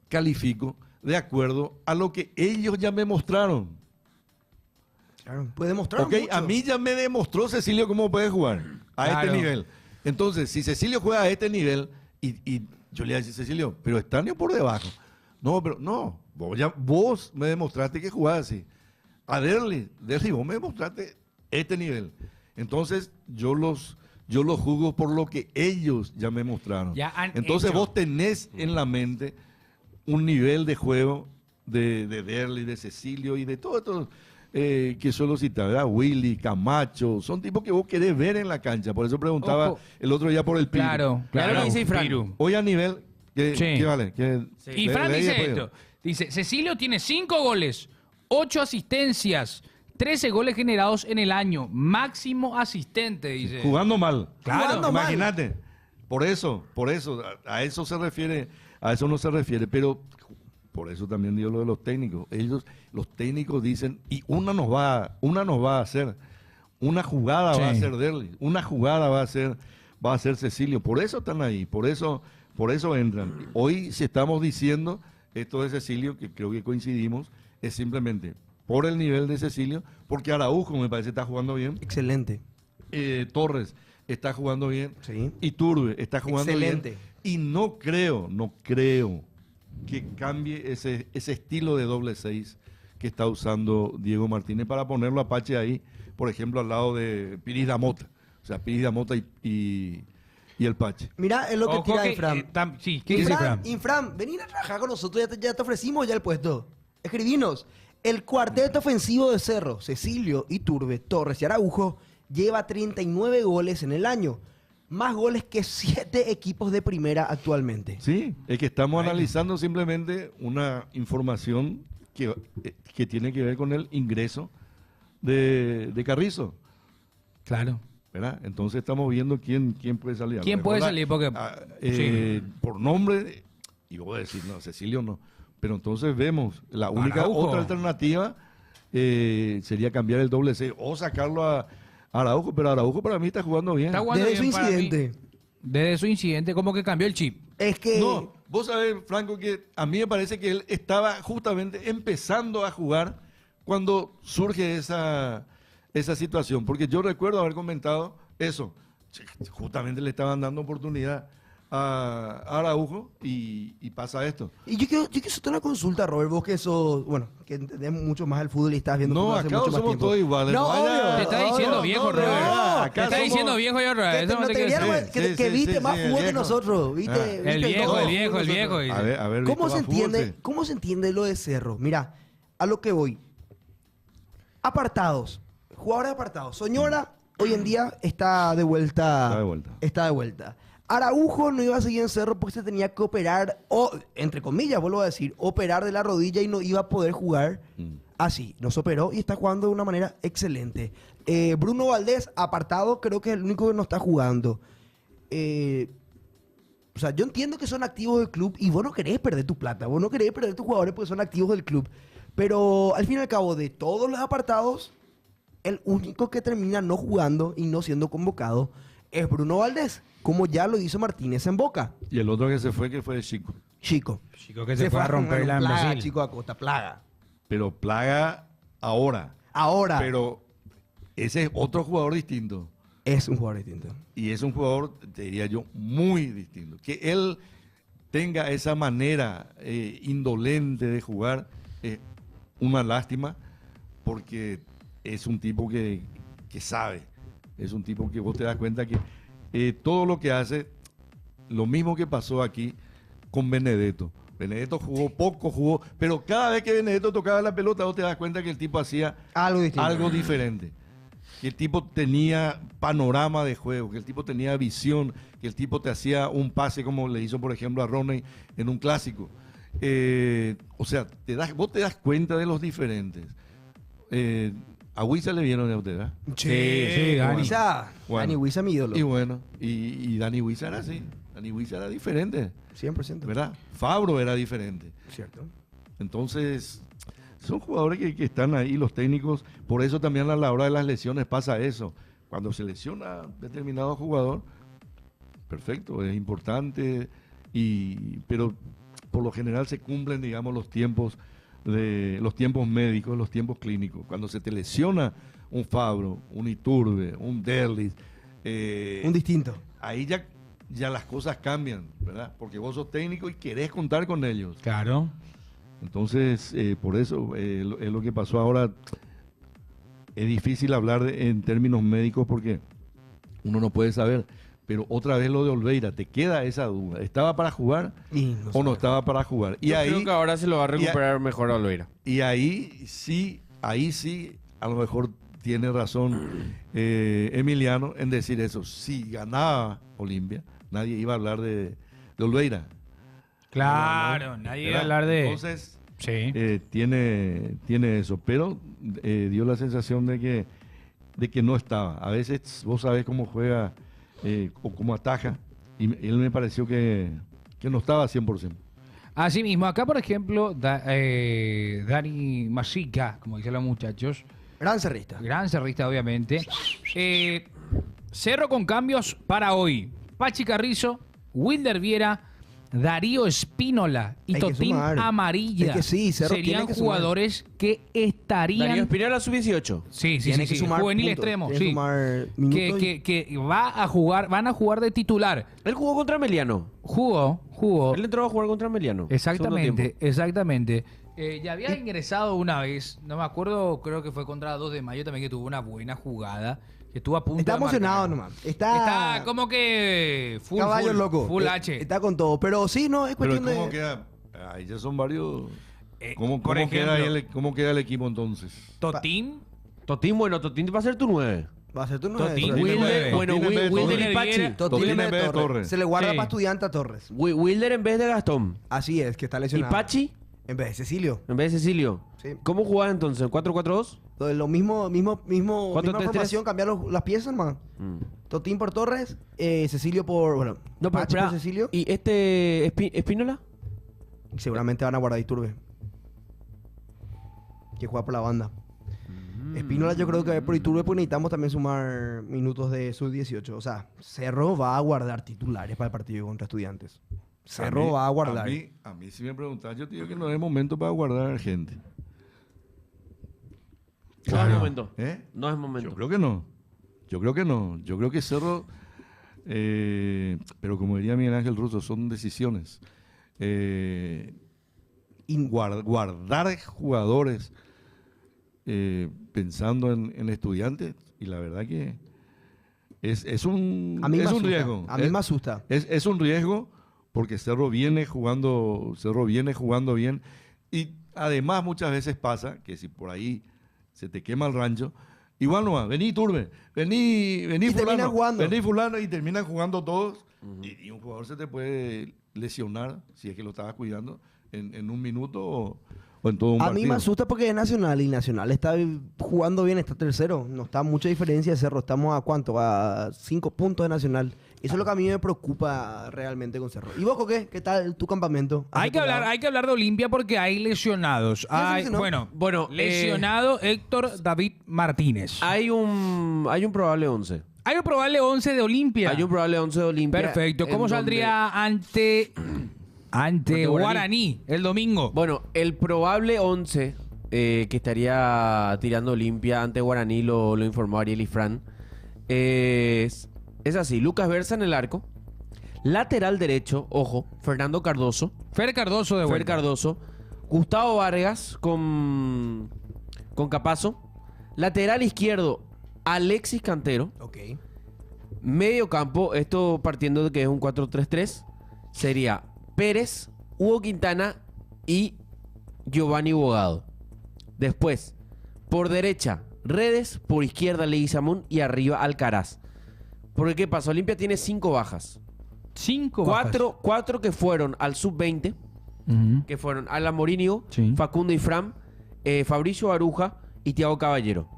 califico de acuerdo a lo que ellos ya me mostraron. Claro. Puede demostrar Ok, mucho. a mí ya me demostró Cecilio cómo puede jugar a Claro. este nivel. Entonces, si Cecilio juega a este nivel, y yo le voy a decir, Cecilio, pero está ni por debajo. No, pero no, vos me demostraste que jugás así. A Derli, vos me demostraste este nivel. Entonces, yo los juzgo por lo que ellos ya me mostraron. Ya han Entonces, hecho. vos tenés en la mente un nivel de juego de Derli, de Cecilio y de todos estos que solo citar, ¿verdad? Willy, Camacho, son tipos que vos querés ver en la cancha. Por eso preguntaba Ojo. el otro día por el Piru. Claro. Mira lo que dice Fran. Piru. Hoy a nivel, ¿qué Sí. vale? Sí. Y Fran leí dice después. esto. Dice, Cecilio tiene 5 goles, 8 asistencias, 13 goles generados en el año. Máximo asistente, dice. Jugando mal. Claro. Jugando mal. Imagínate. Por eso, a eso se refiere, a eso no se refiere, pero por eso también digo lo de los técnicos. Los técnicos dicen, y una nos va a hacer, una jugada Sí. va a hacer Derli, una jugada va a ser Cecilio. Por eso están ahí, por eso entran. Hoy si estamos diciendo esto de Cecilio, que creo que coincidimos, es simplemente por el nivel de Cecilio, porque Araujo me parece está jugando bien. Excelente. Torres está jugando bien. Sí. Iturbe está jugando Excelente. bien. Y no creo que cambie ese estilo de doble 6 que está usando Diego Martínez para ponerlo a Pache ahí, por ejemplo, al lado de Piris Damota. O sea, Piris Damota y el Pache. Mira, es lo que Ojo tira que, Infram. sí, ¿qué dice Fran? Infram, vení a trabajar con nosotros, ya te ofrecimos ya el puesto. Escribinos. El cuarteto ofensivo de Cerro, Cecilio, Iturbe, Torres y Araujo, lleva 39 goles en el año. Más goles que 7 equipos de primera actualmente. Sí, es que estamos analizando simplemente una información que tiene que ver con el ingreso de Carrizo. Claro. ¿Verdad? Entonces estamos viendo quién puede salir. ¿Quién puede ¿Verdad? salir? Porque, sí. Por nombre, y voy a decir, no, Cecilio no. Pero entonces vemos, la única Araujo. otra alternativa sería cambiar el doble C o sacarlo a Araujo, pero Araujo para mí está jugando bien. Está jugando Desde su bien para mí. incidente. Desde su incidente, como que cambió el chip. Es que... No, vos sabés, Franco, que a mí me parece que él estaba justamente empezando a jugar cuando surge esa situación. Porque yo recuerdo haber comentado eso. Justamente le estaban dando oportunidad a Araujo y pasa esto. Y yo quiero hacerte una consulta, Robert, vos que sos, bueno, que entendés mucho más el fútbol y estás viendo No, fútbol hace acá mucho más somos tiempo. todos iguales. No, vaya- obvio, Te está diciendo obvio, viejo, no, Robert. no, Te acá está somos- diciendo viejo yo, Robert. Que, Eso te, no no te te quiero quería decir. nomás que, Sí, que sí, viste sí, más sí, fútbol el que viejo. nosotros, ¿viste? El ¿Viste viejo, todo el fútbol viejo, el nosotros? viejo. Dice. A ver, ¿Cómo se visto más fútbol, entiende? sí. ¿Cómo se entiende lo de Cerro? Mira, a lo que voy. Apartados. Jugadores apartados. Soñora hoy en día está de vuelta. Está de vuelta. Está de vuelta. Araujo no iba a seguir en Cerro porque se tenía que operar, o entre comillas, vuelvo a decir, operar de la rodilla y no iba a poder jugar. Así, nos operó y está jugando de una manera excelente. Bruno Valdés, apartado, creo que es el único que no está jugando. O sea, yo entiendo que son activos del club y vos no querés perder tu plata, vos no querés perder tus jugadores porque son activos del club. Pero al fin y al cabo, de todos los apartados, el único que termina no jugando y no siendo convocado es Bruno Valdés, como ya lo hizo Martínez en Boca. Y el otro que se fue Chico. Chico. Chico que se fue a romperla en plaga, Brasil. Chico Acosta, plaga. Pero Plaga ahora. Ahora Pero ese es otro jugador distinto. es un jugador distinto. Y es un jugador, te diría yo, muy distinto. Que él tenga esa manera indolente de jugar es una lástima porque es un tipo que sabe. Es un tipo que vos te das cuenta que todo lo que hace, lo mismo que pasó aquí con Benedetto. Benedetto jugó poco, pero cada vez que Benedetto tocaba la pelota, vos te das cuenta que el tipo hacía Algo distinto. algo diferente. Que el tipo tenía panorama de juego, que el tipo tenía visión, que el tipo te hacía un pase como le hizo, por ejemplo, a Roney en un clásico. O sea, vos te das cuenta de los diferentes. A Huiza le vieron a usted, ¿verdad? Sí, Dani. Huiza, Bueno. Dani Huiza, mi ídolo. Y bueno, y Dani Huiza era así. Dani Huiza era diferente, 100%. ¿verdad? Fabro era diferente. Cierto. Entonces, son jugadores que están ahí, los técnicos. Por eso también a la hora de las lesiones pasa eso. Cuando se lesiona determinado jugador, perfecto, es importante, pero por lo general se cumplen, digamos, los tiempos médicos, los tiempos clínicos. Cuando se te lesiona un Fabro, un Iturbe, un Derlis, Un distinto. ahí ya las cosas cambian, ¿verdad? Porque vos sos técnico y querés contar con ellos. Claro. Entonces, por eso es lo que pasó ahora. Es difícil hablar en términos médicos porque uno no puede saber. Pero otra vez lo de Olveira, te queda esa duda. ¿Estaba para jugar Y o no estaba para jugar? Y Yo ahí, creo que ahora se lo va a recuperar mejor a Olveira. y ahí sí, a lo mejor tiene razón Emiliano en decir eso. Si ganaba Olimpia, nadie iba a hablar de Olveira. Claro, nadie iba a ¿Verdad? hablar de... Entonces, Sí. tiene eso, pero dio la sensación de que no estaba. A veces vos sabés cómo juega o cómo ataja, y él me pareció que no estaba 100%. Así mismo, acá por ejemplo, Dani Masica, como dicen los muchachos, Gran cerrista. gran cerrista obviamente. Cerro con cambios para hoy. Pachi Carrizo, Wilder Viera, Darío Espínola y Hay que Totín sumar. Amarilla. Es que sí, Cerro serían tiene que sumar. jugadores que estarían... Darío Espinola sub-18. Sí, sí, Tiene sí, que sí. sumar Juvenil puntos, extremo, tiene que sí. sumar minutos Que van a jugar de titular. Él jugó contra Meliano. Jugó. Él entró a jugar contra Meliano. Exactamente, exactamente. Ya había ingresado una vez, no me acuerdo, creo que fue contra 2 de mayo también, que tuvo una buena jugada, que estuvo a punto Está de emocionado marcar. nomás. Está como que caballo loco. full H. Está con todo. Pero sí, no, es Pero cuestión ¿cómo de... queda? Ahí ya son varios. por ¿Cómo queda ejemplo, cómo queda el equipo entonces? Totín, Totín, bueno, Totín va a ser tu 9. Va a ser tu Totín, nueve. Wilder, Bueno, Totín en vez de Wilder Torres. y Pachi. Viera. Totín en vez de Torres. Se le guarda Sí. para estudiante a Torres. Wilder en vez de Gastón. Así es, que está ¿Y lesionado. Pachi En vez de Cecilio. en vez de Cecilio? Sí. ¿Cómo jugaba entonces? ¿4-4-2? Lo mismo, misma 4-3-3. formación, cambiar las piezas, man. Totín por Torres, Cecilio por... Bueno, No, pero Pachi espera. por Cecilio. ¿Y Espínola? Y seguramente van a guardar a Iturbe. Que juega por la banda. Espínola yo creo que por Iturbe pues necesitamos también sumar minutos de sub-18. O sea, Cerro va a guardar titulares para el partido contra Estudiantes. Cerro va a guardar. A mí si me preguntas, yo te digo que no es momento para guardar gente. No es momento. ¿Eh? No es momento. Yo creo que no. Yo creo que Cerro, pero como diría Miguel Ángel Russo, son decisiones. Guardar jugadores pensando en estudiantes, y la verdad que es un, A mí me es un asusta. riesgo. A mí me asusta. Es un riesgo porque Cerro viene jugando bien. Y además muchas veces pasa que si por ahí se te quema el rancho, igual no va, vení Turbe, vení terminan fulano, jugando. vení fulano y terminan jugando todos y un jugador se te puede lesionar si es que lo estabas cuidando en un minuto o en todo un A partido. mí me asusta porque es Nacional y Nacional está jugando bien, está tercero. No está mucha diferencia de Cerro. Estamos a ¿cuánto? A 5 puntos de Nacional. Eso es lo que a mí me preocupa realmente con Cerro. ¿Y vos, Coque? ¿Qué tal tu campamento? Hay que hablar de Olimpia porque hay lesionados. ¿Quién se Hay, lesionó? Bueno, lesionado Héctor David Martínez. Hay un probable 11. Hay un probable 11 de Olimpia. Hay un probable 11 de Olimpia. Perfecto. ¿Cómo en saldría ante Ante Guaraní el domingo? Bueno, el probable 11 que estaría tirando Olimpia ante Guaraní lo informó Ariel y Fran. Es así: Lucas Berza en el arco. Lateral derecho, ojo, Fernando Cardoso. Fer Cardoso de Fer vuelta. Cardoso. Gustavo Vargas con Capazo. Lateral izquierdo, Alexis Cantero. Ok. Medio campo, esto partiendo de que es un 4-3-3, sería Pérez, Hugo Quintana y Giovanni Bogado. Después, por derecha, Redes, por izquierda, Leguizamón y arriba, Alcaraz. Porque ¿qué pasa? Olimpia tiene 5 bajas. 5 bajas. Cuatro que fueron al sub-20, Ujú. que fueron Alan Morínigo, Sí. Facundo y Fran, Fabricio Aruja y Thiago Caballero.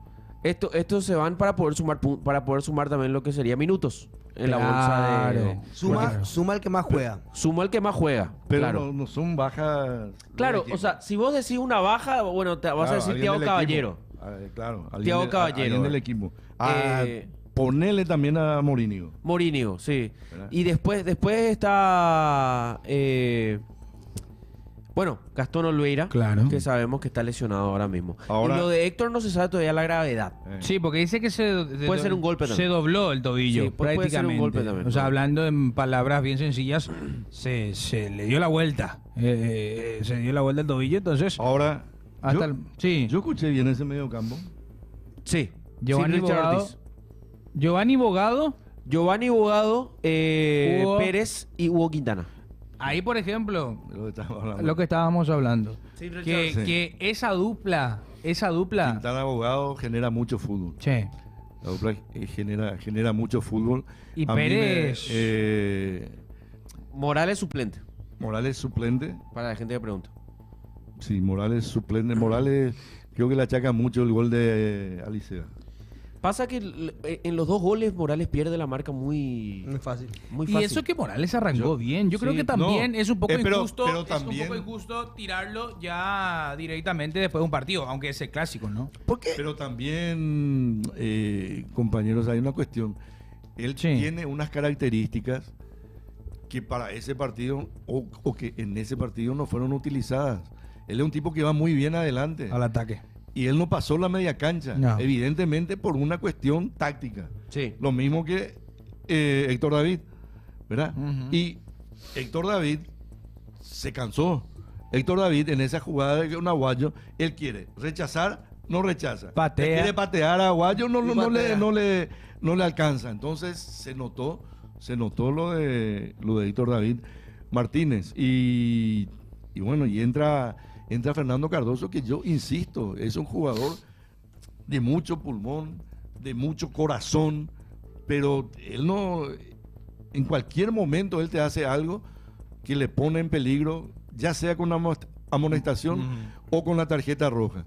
Estos se van para poder sumar también lo que sería minutos en la bolsa de... Suma el que más juega. Suma el que más juega. Pero claro. no son bajas. Claro, del o sea, si vos decís una baja, bueno, te vas a decir alguien Thiago del Caballero. equipo. Claro, Thiago Caballero. alguien del equipo. Eh, Ponele también a Morínigo. Morínigo, sí. ¿Verdad? Y después está... bueno, Gastón Olveira, Claro. que sabemos que está lesionado ahora mismo. Ahora- Y lo de Héctor no se sabe todavía la gravedad. Sí, porque dice que Puede ser un golpe se también. dobló el tobillo, Sí, puede ser un prácticamente. golpe también. O sea, hablando en palabras bien sencillas, se le dio la vuelta. Se dio la vuelta el tobillo, entonces... Ahora, Hasta yo, sí. yo escuché bien ese medio campo. Sí. Giovanni Sin Richard Bogado. Ortiz. Giovanni Bogado. Giovanni Bogado, Hugo- Pérez y Hugo Quintana. Ahí, por ejemplo, de lo que estábamos hablando. lo que estábamos hablando. Sí, Richard. Que, Sí. que esa dupla... Quintana Abogado genera mucho fútbol. Che. La dupla genera mucho fútbol. Y A mí Pérez. Morales suplente, Morales suplente. para la gente que pregunta. Sí, Morales suplente. Morales creo que le achaca mucho el gol de Alicea. Pasa que en los 2 goles Morales pierde la marca muy Muy fácil. fácil. Y eso que Morales arrancó Yo- bien. Yo creo sí, que también no, es un poco pero injusto. Es un también- poco injusto tirarlo ya directamente después de un partido, aunque es el clásico, ¿no? ¿Por qué? Pero también, compañeros, hay una cuestión. Él Sí. tiene unas características que para ese partido o que en ese partido no fueron utilizadas. Él es un tipo que va muy bien adelante. Al ataque. Y él no pasó la media cancha, No. evidentemente por una cuestión táctica. Sí. Lo mismo que Héctor David, ¿verdad? Ujú. Y Héctor David se cansó. Héctor David en esa jugada de un Aguayo, él quiere rechazar, no rechaza. Patea. Le quiere patear a Aguayo, Y patea. no le alcanza. Entonces se notó lo de Héctor David Martínez. Y bueno, y entra Fernando Cardoso, que yo insisto, es un jugador de mucho pulmón, de mucho corazón, pero él no, en cualquier momento él te hace algo que le pone en peligro, ya sea con una amonestación o con la tarjeta roja.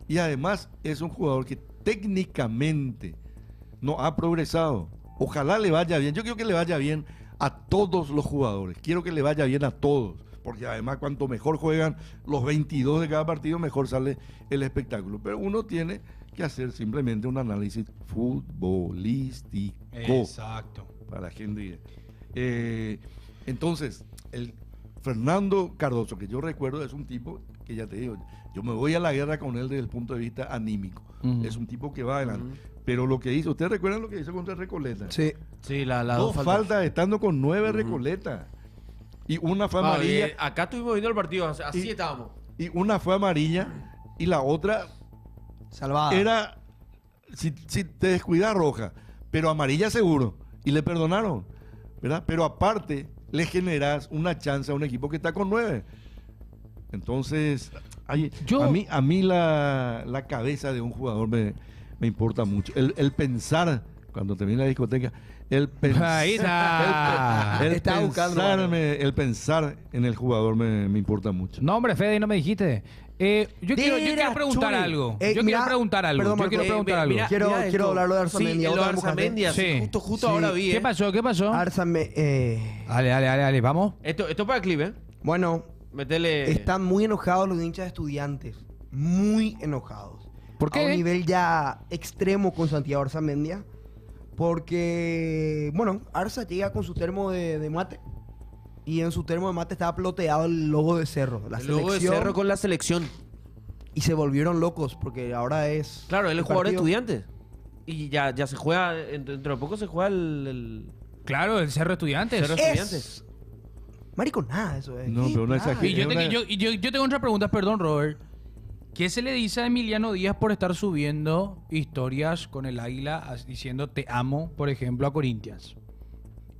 Y además es un jugador que técnicamente no ha progresado. Ojalá le vaya bien. Yo quiero que le vaya bien a todos los jugadores. Quiero que le vaya bien a todos. Porque además cuanto mejor juegan los 22 de cada partido, mejor sale el espectáculo. Pero uno tiene que hacer simplemente un análisis futbolístico. Exacto. Para la gente. Entonces, el Fernando Cardoso, que yo recuerdo, es un tipo que ya te digo, yo me voy a la guerra con él desde el punto de vista anímico. Ujú. Es un tipo que va adelante. Pero lo que hizo, ¿ustedes recuerdan lo que hizo contra Recoleta? Sí. Sí, las Dos dos faltas estando con 9 Recoleta. Y una fue amarilla. Acá estuvimos viendo el partido, así Y- estábamos. Y una fue amarilla. Y la otra Salvada. era, si te descuidas, roja. Pero amarilla seguro. Y le perdonaron. ¿Verdad? Pero aparte, le generas una chance a un equipo que está con 9. Entonces, Yo- A mí la cabeza de un jugador me importa mucho. El pensar, cuando termina la discoteca, Ahí está. el pensar en el jugador me importa mucho. No, hombre, Fede, no me dijiste. Yo quiero preguntar Churi. algo. Mira, Quiero preguntar algo. perdón, yo Marco. quiero preguntar algo. Quiero esto. hablarlo de Arzamendia, Sí, lo de otra Arzamendia, mujer. sí, Sí. justo Sí. ahora vi. ¿Qué pasó? ¿Qué pasó? Dale, vamos. Esto para el clip, ¿eh? Bueno, Metele. están muy enojados los hinchas de Estudiantes. Muy enojados. ¿Por qué? A un nivel ya extremo con Santiago Arzamendia. Porque, bueno, Arza llega con su termo de mate. Y en su termo de mate estaba ploteado el logo de Cerro. La El logo de selección. Cerro con la selección. Y se volvieron locos porque ahora es. Claro, él es el jugador de partido. Estudiantes. Y ya se juega, dentro de poco se juega el Claro, el Cerro Estudiantes. Cerro Es- Estudiantes. Marico, nada, eso es. No, Sí, pero no nada. exagere. Y yo tengo otra pregunta, perdón, Robert. ¿Qué se le dice a Emiliano Díaz por estar subiendo historias con el águila diciendo te amo, por ejemplo, a Corinthians?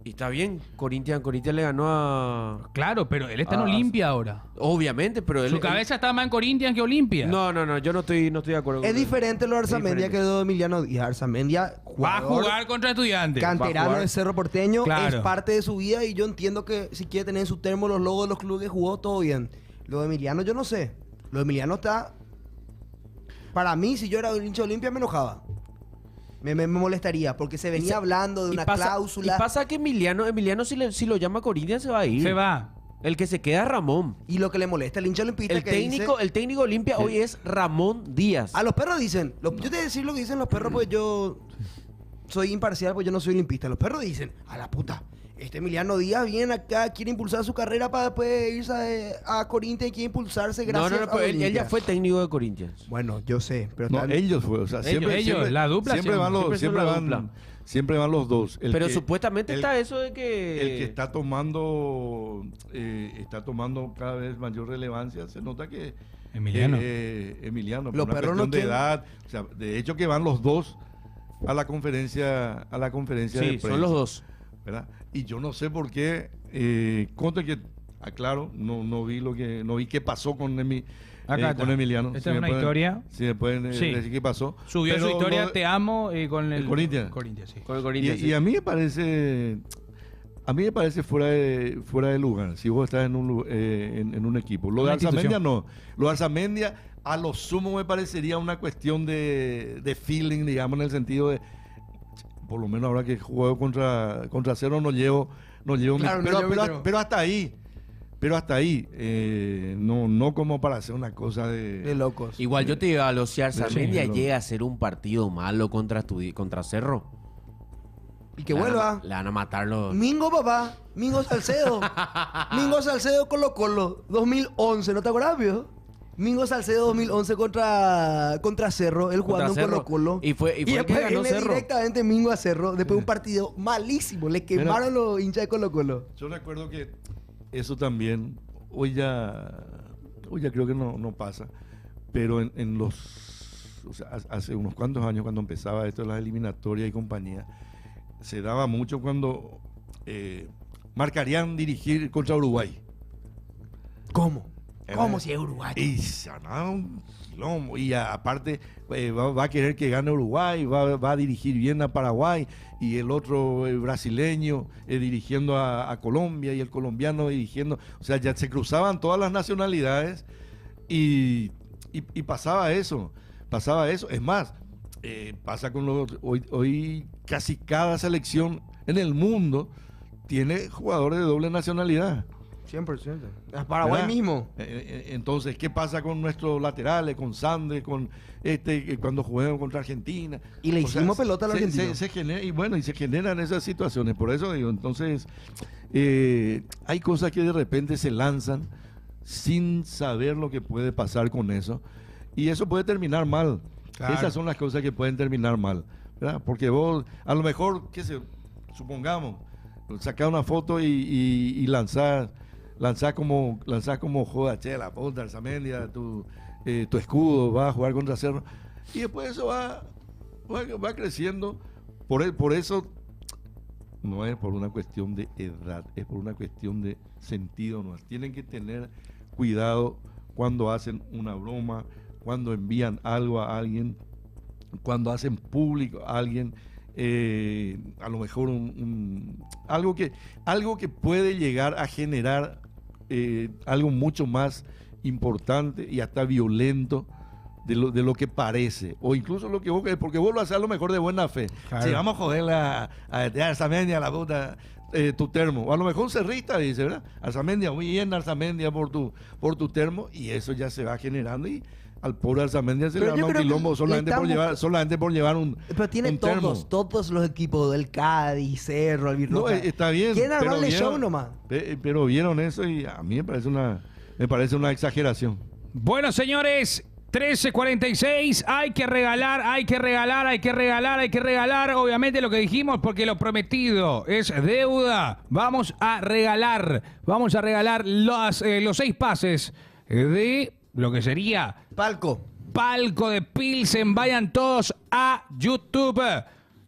Y está bien, Corinthians le ganó a... Claro, pero él está en Ah, Olimpia ahora. Obviamente, pero él... Su cabeza está más en Corinthians que Olimpia. No, yo no estoy de acuerdo con Es él. diferente lo de Arzamendia Es que lo de Emiliano Díaz. Arzamendia, Va a jugador, jugar contra Estudiantes. canterano jugar. de Cerro Porteño, Claro. es parte de su vida y yo entiendo que si quiere tener en su termo los logos de los clubes que jugó, todo bien. Lo de Emiliano yo no sé. Lo de Emiliano está... Para mí, si yo era el hincha de Olimpia, me enojaba. Me molestaría, porque se venía hablando de una cláusula. Y pasa que Emiliano si lo llama Corinthians se va a ir. Se va. El que se queda es Ramón. Y lo que le molesta al hincha olimpista El que técnico, dice... el técnico Olimpia hoy es Ramón Díaz. A los perros dicen... yo te voy a decir lo que dicen los perros, pues yo... Soy imparcial, pues yo no soy olimpista. Los perros dicen... A la puta... Este Emiliano Díaz viene acá, quiere impulsar su carrera para después irse a Corinthians y quiere impulsarse gracias No, a pero él ya Olimpia. fue técnico de Corinthians. Bueno, yo sé, pero... No, tal- ellos fue, o sea, siempre, Ellos, siempre- la dupla siempre van los, siempre son siempre la van, dupla. siempre van los dos. El Pero que- supuestamente el- está eso de que... El que está tomando cada vez mayor relevancia, se nota que Emiliano. Emiliano, por Los una perros cuestión no de quieren- edad, o sea, de hecho que van los dos a la conferencia de Sí, prensa, son los dos. ¿verdad? Y yo no sé por qué, contra que aclaro, no vi qué pasó con Acá con está. Emiliano. Esta Si es me una pueden- historia. Si me pueden Sí. decir qué pasó. Subió Pero su historia, lo de- te amo, con el Corinthians. Corinthians, sí. Con el Corinthians. Y a mí me parece fuera de lugar si vos estás en un equipo. Lo de Una Arzamendia institución. no. Lo de Arzamendia a lo sumo me parecería una cuestión de feeling, digamos, en el sentido de por lo menos ahora que juego contra Cerro no llevo Claro, no llevo mi termo. pero hasta ahí. Pero hasta ahí, no como para hacer una cosa De locos. Igual yo te digo, a los si Arzamendia Sí, lo- llega a ser un partido malo contra Cerro. Y que vuelva. Le van a matar los... Mingo, papá. Mingo Salcedo. Mingo Salcedo Colo Colo. 2011. ¿No te acuerdas, viejo? Mingo Salcedo 2011 contra Cerro. Él jugando en Cerro. Colo Colo. Y fue el que después ganó viene Cerro. directamente Mingo a Cerro. Después de un partido malísimo. Le quemaron los hinchas de Colo Colo. Yo recuerdo que eso también, hoy ya creo que no pasa, pero o sea, hace unos cuantos años cuando empezaba esto de las eliminatorias y compañía, se daba mucho cuando marcarían dirigir contra Uruguay. ¿Cómo? Era- ¿Cómo si es Uruguay? Y se armaba un quilombo. Y aparte va a querer que gane Uruguay, va a dirigir bien a Paraguay, y el otro brasileño dirigiendo a Colombia, y el colombiano dirigiendo. O sea, ya se cruzaban todas las nacionalidades y pasaba eso. Es más, pasa con hoy casi cada selección en el mundo tiene jugadores de doble nacionalidad. 100%. A Paraguay ¿Verdad? mismo. Entonces, ¿qué pasa con nuestros laterales, con Sande, con cuando juegan contra Argentina? Y le O sea, hicimos pelota a los argentinos. se generan esas situaciones. Por eso digo, entonces, hay cosas que de repente se lanzan sin saber lo que puede pasar con eso. Y eso puede terminar mal. Claro. Esas son las cosas que pueden terminar mal, ¿verdad? Porque vos, a lo mejor, supongamos, sacar una foto y lanzar como joda, che, la puta, Arzamendia, tu escudo, va a jugar contra Cerro. Y después eso va creciendo. Por eso no es por una cuestión de edad, es por una cuestión de sentido. ¿No? Tienen que tener cuidado cuando hacen una broma, cuando envían algo a alguien, cuando hacen público a alguien, a lo mejor algo que puede llegar a generar algo mucho más importante y hasta violento de lo que parece, o incluso lo que vos querés, porque vos lo haces a lo mejor de buena fe. Claro. Si vamos a joder a Arzamendia, la puta, tu termo, o a lo mejor un cerrista dice, ¿verdad? Arzamendia, muy bien Arzamendia por tu termo, y eso ya se va generando, y al pobre Arzamendia se Pero le yo da un creo que quilombo le solamente por llevar un Pero tiene un termo. todos los equipos del Cádiz, Cerro, No, Albirroja. está bien. Quieren pero armarle vieron- show nomás. Pero vieron eso y a mí me parece una exageración. Bueno, señores, 13:46, hay que regalar. Obviamente lo que dijimos, porque lo prometido es deuda. Vamos a regalar los 6 pases de lo que sería Palco. Palco de Pilsen. Vayan todos a YouTube.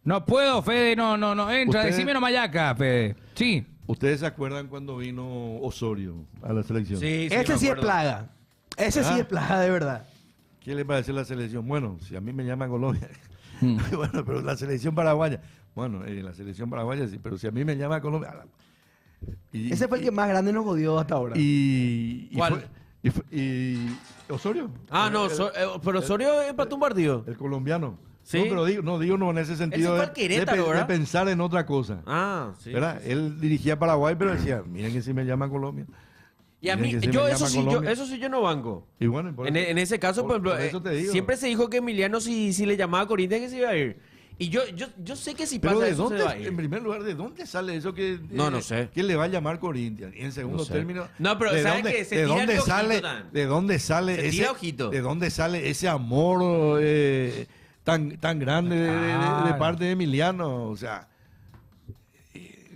No puedo, Fede, no entra. Ustedes- Decime nomás acá, Fede. Sí. ¿Ustedes se acuerdan cuando vino Osorio a la selección? Sí, Ese me sí es acuerdo. plaga. Ese sí Ah. es plaga, de verdad. ¿Qué le parece la selección? Bueno, si a mí me llama Colombia. Bueno, pero la selección paraguaya. Bueno, la selección paraguaya sí, pero si a mí me llama Colombia. Ese fue el que más grande nos jodió hasta ahora. ¿Cuál? Y Osorio. Ah, no, pero Osorio empató un partido. El colombiano. ¿Sí? No, pero digo no en ese sentido fue de, al Querétaro, de ¿verdad? pensar en otra cosa. Ah, sí. ¿Verdad? Él dirigía Paraguay, pero decía, miren que si me llama Colombia. Y a Miren mí, que si me llama Colombia. eso sí yo no banco. Y bueno, por eso- En ese caso, por ejemplo, eso te digo. siempre se dijo que Emiliano si le llamaba a Corinthians que se iba a ir. Y yo sé que si Pero pasa ¿de eso se dónde, va a ir. en primer lugar, ¿de dónde sale eso que No sé. que le va a llamar Corinthians? Y en segundo No sé. término, No, pero ¿de ¿sabes dónde, qué? Se de tira dónde el sale, ojito, Dan. de dónde sale Se ese, tira ojito. de dónde sale ese amor tan grande de Claro. parte de Emiliano? O sea,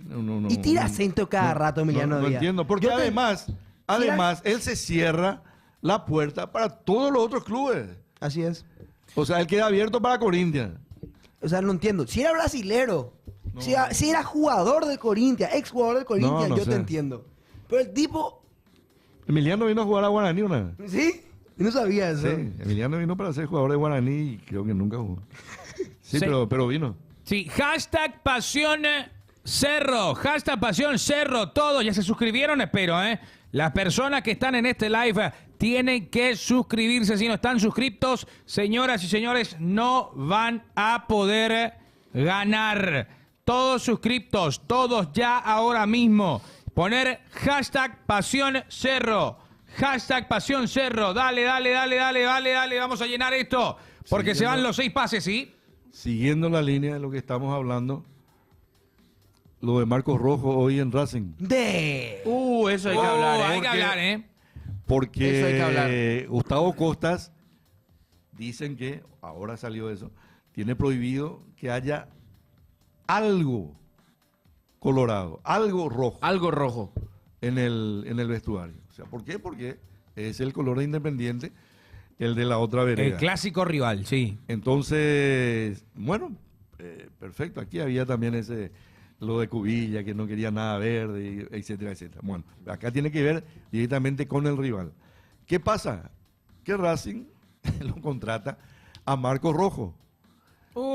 no, Y tira acento cada rato, Emiliano no Díaz. entiendo, porque Yo te- además él se cierra la puerta para todos los otros clubes. Así es. O sea, él queda abierto para Corinthians. O sea, no entiendo. Si era brasilero, si era jugador de Corinthians, ex jugador de Corinthians, No yo sé. te entiendo. Pero el tipo, Emiliano vino a jugar a Guaraní una vez. ¿sí? Yo no sabía eso. Sí, Emiliano vino para ser jugador de Guaraní y creo que nunca jugó. Sí, Sí. pero vino. Sí, hashtag Pasión Cerro, hashtag Pasión Cerro, todos ya se suscribieron, espero, ¿eh? Las personas que están en este live tienen que suscribirse, si no están suscriptos, señoras y señores, no van a poder ganar. Todos suscriptos, todos ya ahora mismo. Poner hashtag Pasión Cerro, hashtag Pasión Cerro, dale, vamos a llenar esto, porque se van los 6 pases, ¿sí? Siguiendo la línea de lo que estamos hablando, lo de Marcos Rojo hoy en Racing. Eso hay que hablar, ¿eh? Hay que hablar, ¿eh? Porque Eso hay que hablar. Gustavo Costas, dicen que, ahora salió eso, tiene prohibido que haya algo colorado, algo rojo Algo rojo. en el vestuario. O sea, ¿por qué? Porque es el color de Independiente, el de la otra vereda. El clásico rival, sí. Entonces, bueno, perfecto. Aquí había también lo de Cubilla, que no quería nada verde, etcétera, etcétera. Bueno, acá tiene que ver directamente con el rival. ¿Qué pasa? Que Racing lo contrata a Marcos Rojo.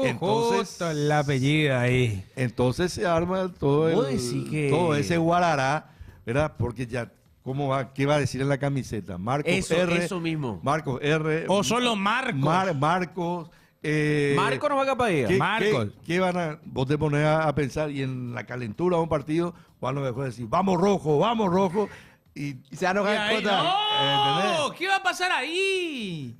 Entonces- Justo el apellido ahí. Entonces se arma todo Vos decís que- todo ese guarará, ¿verdad? Porque ya, ¿qué va a decir en la camiseta? Marcos R. Eso mismo. Marcos R. O solo Marcos. Marcos. Marco no va a capaz de ir. ¿Qué, Marcos. qué van a, vos te pones a pensar y en la calentura de un partido, van a lo mejor decir, vamos rojo, y se va a Y enojar ahí, Cota. ¡no! ¿Qué va a pasar ahí?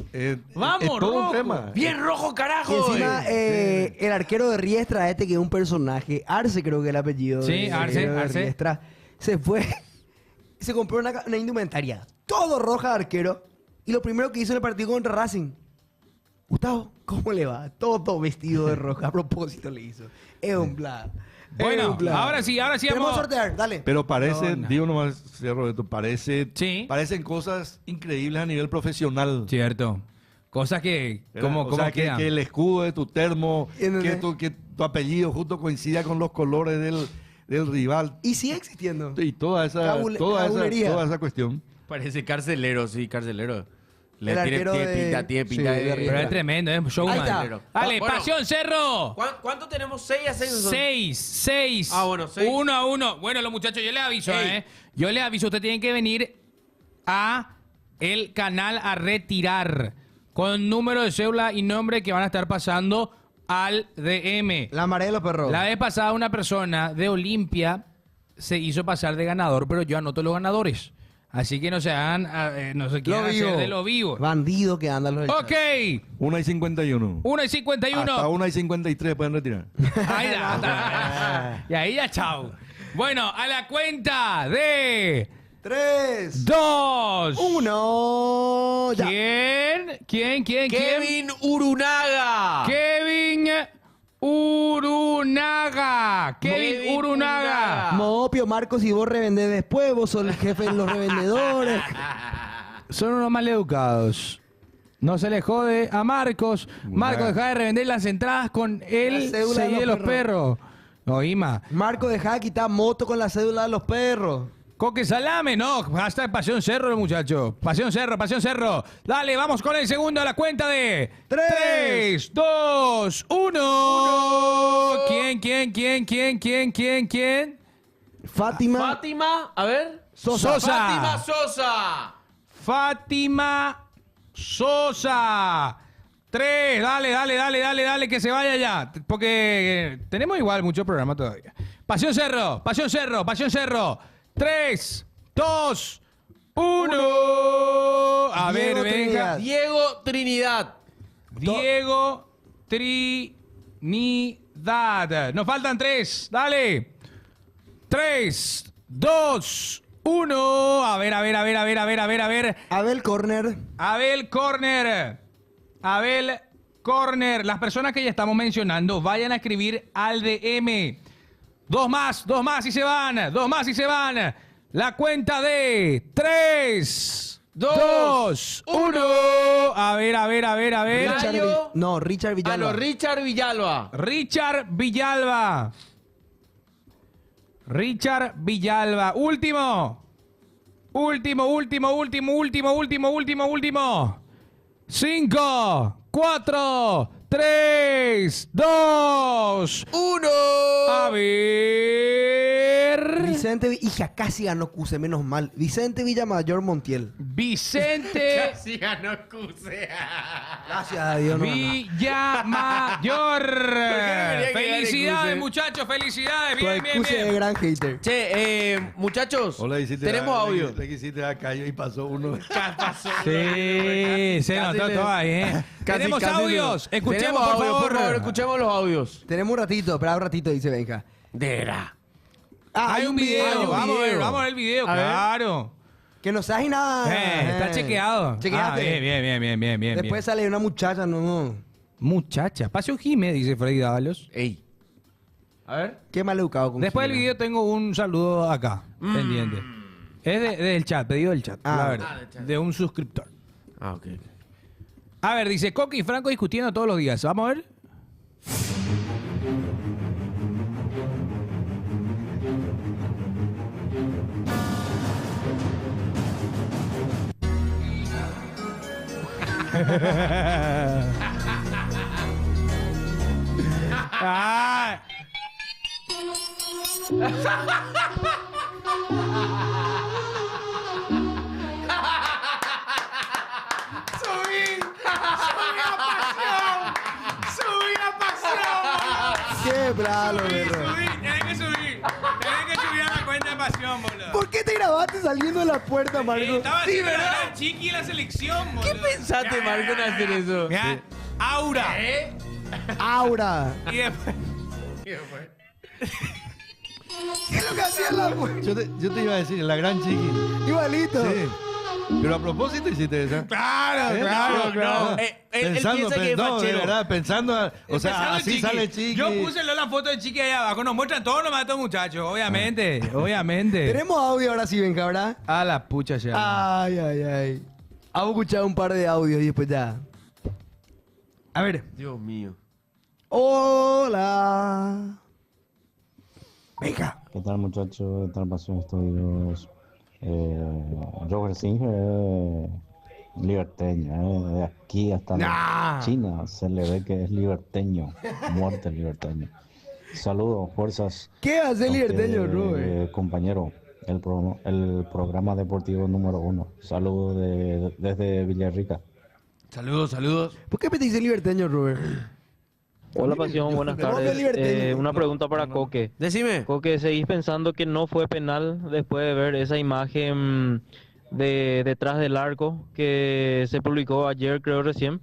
Vamos, es todo rojo. un tema. ¡Bien rojo, Y carajo! encima, el arquero de Riestra, que es un personaje, Arce creo que es el apellido. Sí, del Arce, arquero de Arce. Riestra, se fue, se compró una indumentaria, todo roja de arquero, y lo primero que hizo en el partido contra Racing, Gustavo, ¿cómo le va? Todo vestido de roja, a propósito le hizo. Es un plan. Bueno, Es un plan. ahora sí Tenemos vamos. que sortear, dale. Pero parece, No. digo nomás, cierro esto, Sí. parecen cosas increíbles a nivel profesional. Cierto. Cosas que, ¿Verdad? ¿cómo O sea, quedan? que el escudo de tu termo, ¿Entendés? que tu apellido justo coincida con los colores del rival. Y sigue existiendo. Y toda esa Cabulería. cuestión. Parece carcelero, sí, carcelero. El arquero de- tiene sí, pinta de de... Riestra. Pero es tremendo, es showman. Ahí está. Dale, Bueno. Pasión Cerro. ¿Cuánto tenemos? ¿6 a 6? 6. Ah, bueno, 6. 1-1. Bueno, los muchachos, yo les aviso, Ey. Yo les aviso, ustedes tienen que venir a el canal a retirar con número de cédula y nombre que van a estar pasando al DM. La marea de los perros. La vez pasada una persona de Olimpia se hizo pasar de ganador, pero yo anoto los ganadores. Así que no se hagan, no se quieran hacer de lo vivo. Bandido que andan los del Ok, chat. 1:51. 1:51. Hasta 1:53 pueden retirar. Ahí está. Y ahí ya, chao. Bueno, a la cuenta de 3, 2. 1. Ya. ¿Quién? Kevin Urunaga. Kevin Urunaga. Kevin Urunaga. Moopio, Marcos, y vos revendés después, vos sos el jefe de los revendedores. Son unos maleducados. No se le jode a Marcos. Marcos, deja de revender las entradas con el La cédula de seguí de los los perros. No, Ima. Marco, dejá de quitar moto con la cédula de los perros. Coque Salame, no. Hashtag Pasión Cerro, muchacho. Pasión Cerro. Dale, vamos con el segundo a la cuenta de 3, 2, 1. ¿Quién? Fátima. A ver. Sosa. Fátima Sosa. Fátima Sosa. 3, dale, que se vaya ya. Porque tenemos igual mucho programa todavía. Pasión Cerro. 3, 2, 1. A ver, Diego venga. Trinidad. Diego Trinidad. Diego Trinidad. Nos faltan 3. Dale. 3, 2, 1. A ver. Abel Corner. Abel Corner. Las personas que ya estamos mencionando, vayan a escribir al DM. Dos más y se van. La cuenta de 3, 2, 1. A ver. Richard Villalba. Richard Villalba. Richard Villalba. Último. 5, 4, 3, 2, 1. A ver. Vicente, hija, casi ganó Cuse, menos mal. Vicente Villamayor Montiel. Vicente Casi ganó Cuse. Gracias a Dios. No, Villamayor. quería que gane Felicidades, Cuse? muchachos, felicidades. no. Bien. Cuse es gran hater. Che, muchachos, Hola, hiciste tenemos audio. Le quisiste a Cayo y pasó uno. Sí, se notó todo ahí, ¿eh? Tenemos audios. Escuchemos, Tenemos por audios, favor. escuchemos los audios. Tenemos un ratito, espera un ratito, dice Benja. Dera. Hay un video. Vamos a ver el video, A ver. claro. Que no sabes nada. Está chequeado. Chequeate. Bien. Después sale una muchacha, no. Muchacha. Paseo Jiménez, dice Freddy Dávalos. Ey. A ver. Qué mal educado con Después del Jimena. video tengo un saludo acá, pendiente. Es del chat, pedido del chat, Ah. la verdad. del chat. De un suscriptor. Ah, ok. A ver, dice Coqui y Franco discutiendo todos los días. Vamos a ver. Ah. Qué bravo, perro. Tenés que subir a la cuenta de pasión, boludo. ¿Por qué te grabaste saliendo de la puerta, Marco? Estaba haciendo la chiqui y la selección, boludo. ¿Qué pensaste, Marco, en hacer eso? Mirá, Aura. Aura. Y después... ¿Qué es lo que hacía la puerta? Yo te iba a decir, la gran chiqui. Igualito. Sí. Pero a propósito hiciste esa. Claro. No, él Pensando, piensa que es no, de fachero. verdad, pensando, o sea, Empezando así Chiqui. sale chiqui. Yo puse la foto de Chiqui ahí abajo. Nos muestran todos los matos muchachos, obviamente. Obviamente. Tenemos audio ahora sí, Benja, ¿verdad? A la pucha ya. Ay. Vamos a escuchar un par de audios y después ya. A ver. Dios mío. Hola. Venga. ¿Qué tal muchachos? ¿Qué tal Pasión Estudios? Robert Singer es liberteño, de aquí hasta Nah. China se le ve que es liberteño, muerte liberteño. Saludos, fuerzas. ¿Qué hace el a usted, liberteño, Robert? compañero, el programa deportivo número 1. Saludos desde Villarrica. Saludos, saludos. ¿Por qué me dice liberteño, Robert? Hola Pasión, buenas ¿Cómo que tardes. liberteño? Una pregunta para Coque. Decime. Coque, ¿seguís pensando que no fue penal después de ver esa imagen de detrás del arco que se publicó ayer, creo recién?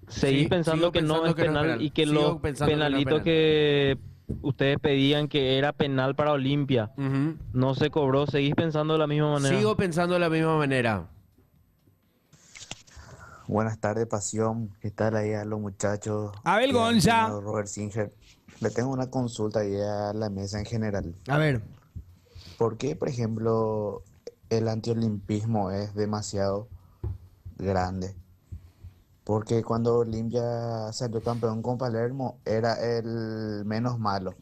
¿Seguís Sí, pensando sigo que no pensando es que no es penal penal. y que Sigo los pensando que no es penalitos penal. que ustedes pedían que era penal para Olimpia Ujú. no se cobró? ¿Seguís pensando de la misma manera? Sigo pensando de la misma manera. Buenas tardes, Pasión. ¿Qué tal ahí a los muchachos? Abel Y al Gonza. señor Robert Singer. Le tengo una consulta ahí a la mesa en general. A ver. ¿Por qué, por ejemplo, el antiolimpismo es demasiado grande? Porque cuando Olimpia salió campeón con Palermo, era el menos malo,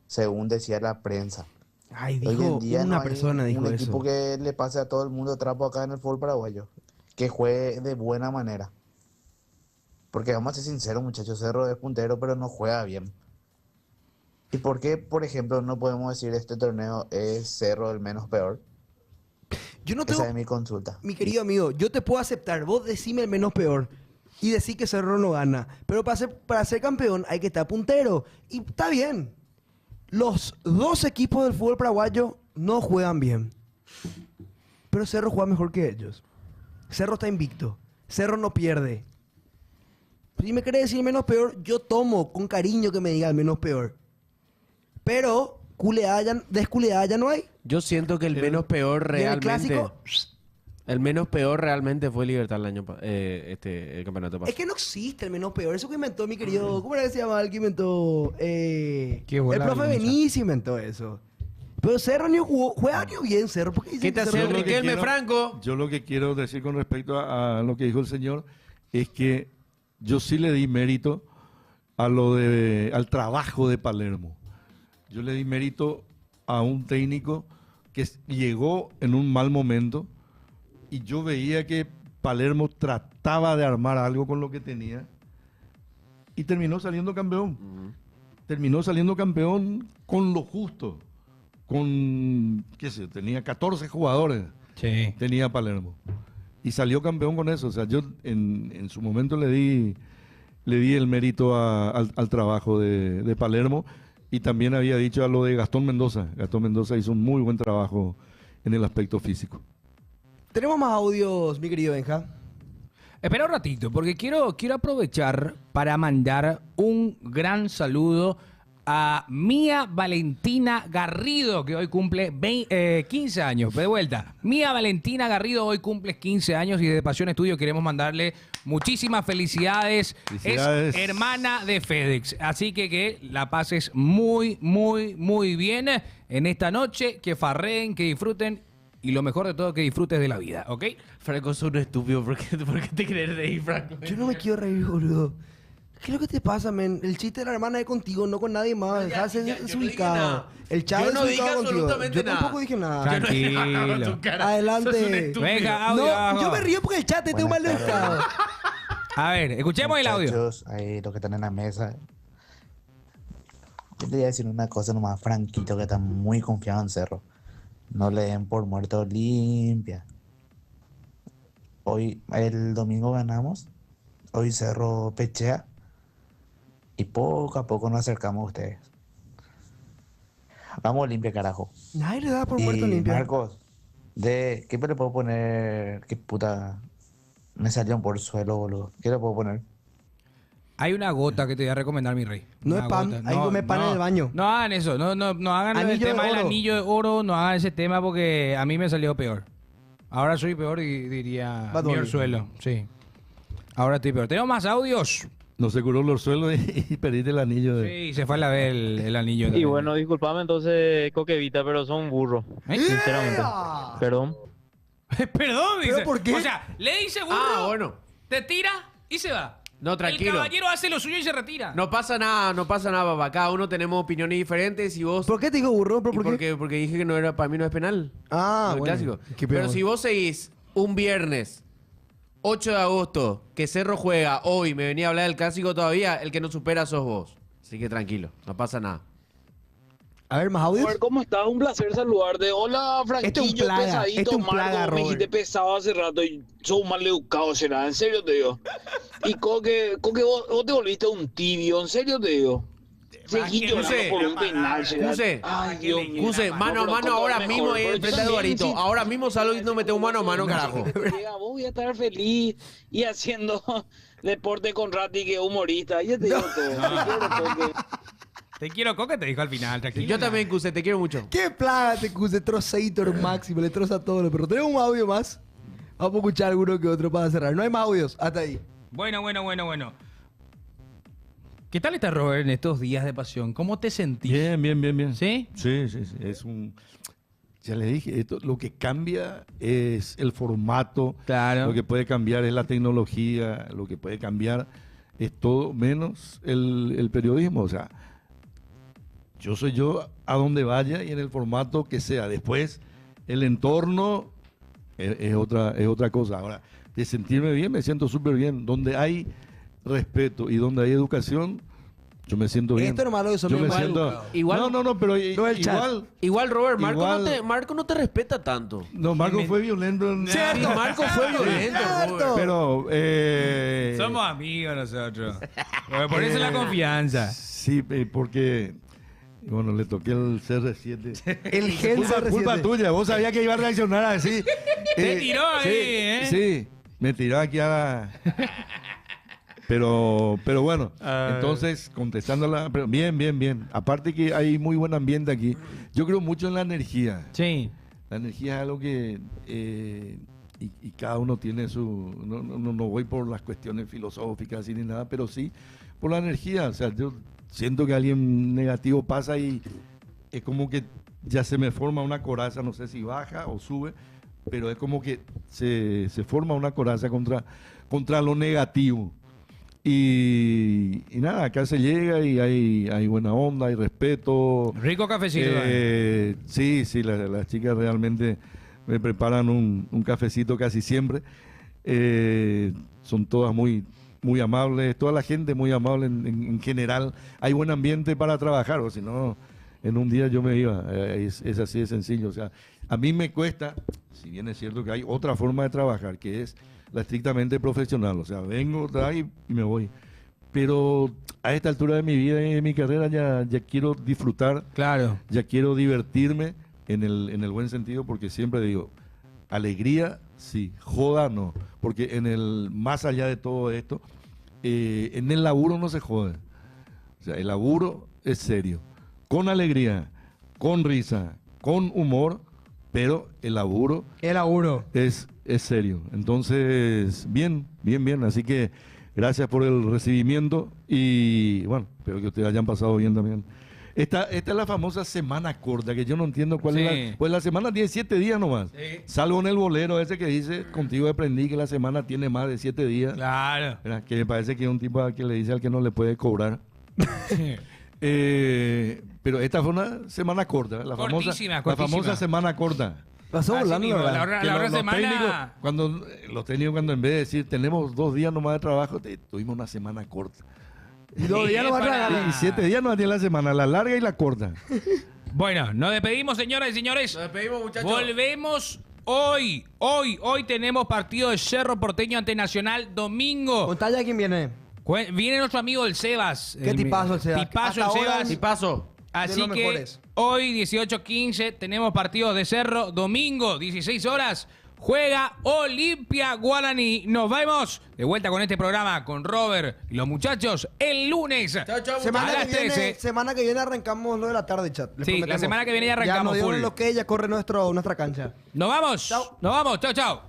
según decía la prensa. Ay, Hoy en dijo día una no hay persona, dijo un eso. equipo que le pase a todo el mundo trapo acá en el fútbol paraguayo, que juegue de buena manera. Porque vamos a ser sinceros, muchachos, Cerro es puntero, pero no juega bien. ¿Y por qué, por ejemplo, no podemos decir este torneo es Cerro el menos peor? Yo no tengo... Esa es mi consulta. Mi querido amigo, yo te puedo aceptar. Vos decime el menos peor. Y decir que Cerro no gana. Pero para ser campeón hay que estar puntero. Y está bien. Los dos equipos del fútbol paraguayo no juegan bien. Pero Cerro juega mejor que ellos. Cerro está invicto. Cerro no pierde. Si me querés decir menos peor, yo tomo con cariño que me diga el menos peor. Pero desculeada ya no hay. Yo siento que el menos peor Y en el realmente. clásico, El menos peor realmente fue Libertad el año el campeonato es pasado. que no existe el menos peor. Eso que inventó mi querido... ¿Cómo era que se llamaba el que inventó? Qué El bola, profe Gonza. Benicio inventó eso. Pero Cerro ni jugó... Juega ni bien Cerro. ¿Por qué dicen ¿Qué te que hace Cerro no- Riquelme Franco? Yo lo que quiero decir con respecto a lo que dijo el señor es que yo sí le di mérito al trabajo de Palermo. Yo le di mérito a un técnico que llegó en un mal momento y yo veía que Palermo trataba de armar algo con lo que tenía y terminó saliendo campeón. Terminó saliendo campeón con lo justo. Con, qué sé, tenía 14 jugadores, Sí. tenía Palermo. Y salió campeón con eso. O sea, yo en su momento le di el mérito al trabajo de Palermo. Y también había dicho a lo de Gastón Mendoza. Gastón Mendoza hizo un muy buen trabajo en el aspecto físico. Tenemos más audios, mi querido Benja. Espera un ratito, porque quiero aprovechar para mandar un gran saludo a Mía Valentina Garrido, que hoy cumple 15 años. De vuelta, Mía Valentina Garrido hoy cumple 15 años y desde Pasión Estudio queremos mandarle muchísimas felicidades. Felicidades. Es hermana de FedEx, así que la pases muy, muy, muy bien en esta noche, que farreen, que disfruten y lo mejor de todo, que disfrutes de la vida, ¿ok? Franco, sos un estúpido. ¿Por qué te querés reír, Franco? Yo no me quiero reír, boludo. ¿Qué es lo que te pasa, men? El chiste de la hermana es contigo, no con nadie más. Ya, Estás yo no dije desubicado. nada. El chavo Yo no es dije ubicado contigo. absolutamente Yo nada. tampoco dije nada. Yo no dije nada. Con tu cara. Adelante. Sos un estúpido. Venga, audio. No, abajo. yo me río porque el chat está un mal Buenas estado. A ver, escuchemos el audio. Muchachos, ahí los que están en la mesa. Yo te voy a decir una cosa nomás, Franquito, que está muy confiado en Cerro. No le den por muerto Olimpia. Hoy, el domingo ganamos. Hoy Cerro pechea. Y poco a poco nos acercamos a ustedes. Vamos Olimpia, carajo. Nadie le da por Y muerto limpio. Marcos, ¿qué le puedo poner? ¿Qué puta? Me salieron por el suelo, boludo. ¿Qué le puedo poner? Hay una gota que te voy a recomendar, mi rey. No Una es pan, gota. ahí come pan en el baño. No hagan eso, no hagan el Anillo de tema del oro. anillo de oro, no hagan ese tema porque a mí me salió peor. Ahora soy peor y diría Bad mi Bunny. orzuelo, sí. Ahora estoy peor. ¿Tenemos más audios? No se curó los suelos y perdiste el anillo de... Sí, se fue a la vez el anillo. Y también. bueno, disculpame entonces, Coquevita, pero son burros. ¿Eh? Sinceramente. ¡Ea! Perdón. Perdón, dice. ¿Pero por qué? O sea, le dice burro, Ah, bueno. te tira y se va. No, El tranquilo. caballero hace lo suyo y se retira. No pasa nada, papá. Cada uno tenemos opiniones diferentes y vos... ¿Por qué te digo burro? ¿Y ¿Por por qué? qué? Porque dije que no era, para mí no es penal. Ah, Lo bueno. clásico. Qué Pero peor. si vos seguís un viernes 8 de agosto, que Cerro juega hoy, me venía a hablar del clásico todavía, el que no supera sos vos. Así que tranquilo, no pasa nada. A ver, más audios. Robert, ¿cómo estás? Un placer saludarte. Hola, Este es un Franquillo, plaga, pesadito, este es un Marco. plaga, Me Robert. dijiste pesado hace rato y sos un mal educado, será. En serio te digo. Y Coque, vos te volviste un tibio, en serio te digo. Seguí llorando Cuse, por un penal, será. Cuse, Ay, Dios mío. Cuse, mano a No, pero mano con todo ahora lo mismo mejor, ahí pero enfrente yo de también, Eduarito. sí. Ahora mismo salgo y nos metemos mano a mano, carajo. Llega, vos voy a estar feliz y haciendo deporte con Rati, que es humorista. Ya te digo todo. Te quiero, Coque. Te quiero, Coque, te dijo al final. Tranquilo. Yo también, Cuse, te quiero mucho. Qué plaga te cuse, trozator máximo, le troza todo. Pero tenemos un audio más. Vamos a escuchar alguno que otro para cerrar. No hay más audios, hasta ahí. Bueno. ¿Qué tal está Robert en estos días de pasión? ¿Cómo te sentís? Bien. ¿Sí? Sí. Es ya le dije, lo que cambia es el formato. Claro. Lo que puede cambiar es la tecnología. Lo que puede cambiar es todo menos el periodismo. O sea, yo soy yo a donde vaya y en el formato que sea. Después, el entorno es otra cosa. Ahora, de sentirme bien, me siento súper bien. Donde hay respeto y donde hay educación, yo me siento bien. Esto es lo malo que son Yo bien me mal siento... educados. Igual- No, pero No el chat. Igual, Robert, Igual- Marco no te respeta tanto. No, Marco fue violento. Sí, Marco fue violento, Robert. Pero... Somos amigos nosotros. Por eso la confianza. Sí, porque... Bueno, le toqué el CR7. El gel Culpa tuya, vos sabías que iba a reaccionar así. Te tiró ahí, sí, ¿eh? Sí, me tiró aquí a la... Pero bueno, entonces, contestándola, pero bien. Aparte que hay muy buen ambiente aquí. Yo creo mucho en la energía. Sí. La energía es algo que... y cada uno tiene su... No voy por las cuestiones filosóficas ni nada, pero sí por la energía. O sea, yo siento que alguien negativo pasa y es como que ya se me forma una coraza, no sé si baja o sube, pero es como que se forma una coraza contra lo negativo. Y nada, acá se llega y hay buena onda, hay respeto. Rico cafecito. Sí, las chicas realmente me preparan un cafecito casi siempre. Son todas muy amables, toda la gente muy amable en general. Hay buen ambiente para trabajar, o si no, en un día yo me iba. Es así de sencillo. O sea, a mí me cuesta, si bien es cierto que hay otra forma de trabajar, que es la estrictamente profesional. O sea, vengo, traigo y me voy. Pero a esta altura de mi vida y de mi carrera ya quiero disfrutar, Claro. ya quiero divertirme en el buen sentido, porque siempre digo, alegría sí, joda no, porque más allá de todo esto, en el laburo no se jode. O sea, el laburo es serio, con alegría, con risa, con humor, pero el laburo El auguro. es serio. Entonces, bien. Así que gracias por el recibimiento y bueno, espero que ustedes hayan pasado bien también. Esta es la famosa semana corta, que yo no entiendo cuál Sí. es la... Pues la semana tiene 7 días nomás. Salvo en el bolero ese que dice, contigo aprendí que la semana tiene más de 7 días. Claro. ¿Verdad? Que me parece que es un tipo que le dice al que no le puede cobrar. Pero esta fue una semana corta, la Cortísima, la cortísima. famosa semana corta. Pasó Así volando, mismo, la la verdad. hora- Que la los otra semana. los técnicos cuando en vez de decir tenemos 2 días nomás de trabajo, tuvimos una semana corta. Y 2 días no va a para- tragar. Y 7 días no tiene la semana, la larga y la corta. Bueno, nos despedimos, señoras y señores. Nos despedimos, muchachos. Volvemos hoy. Hoy tenemos partido de Cerro Porteño ante Nacional domingo. Contalla quién viene. Viene nuestro amigo el Sebas. Qué tipazo el Sebas. Tipazo Hasta el ahora Sebas. Y paso. Así de los que mejores. hoy 18:15 tenemos partidos de Cerro. Domingo 16 horas juega Olimpia Guaraní. Nos vemos de vuelta con este programa con Robert y los muchachos el lunes. Chau, Semana A las que, viene, 13. semana que viene arrancamos lo de la tarde, chat. Les Sí, la prometemos. semana que viene ya Ya arrancamos nos dieron full. lo que ya corre nuestra cancha. Nos vamos. Chau. Nos vamos. Chao, chao.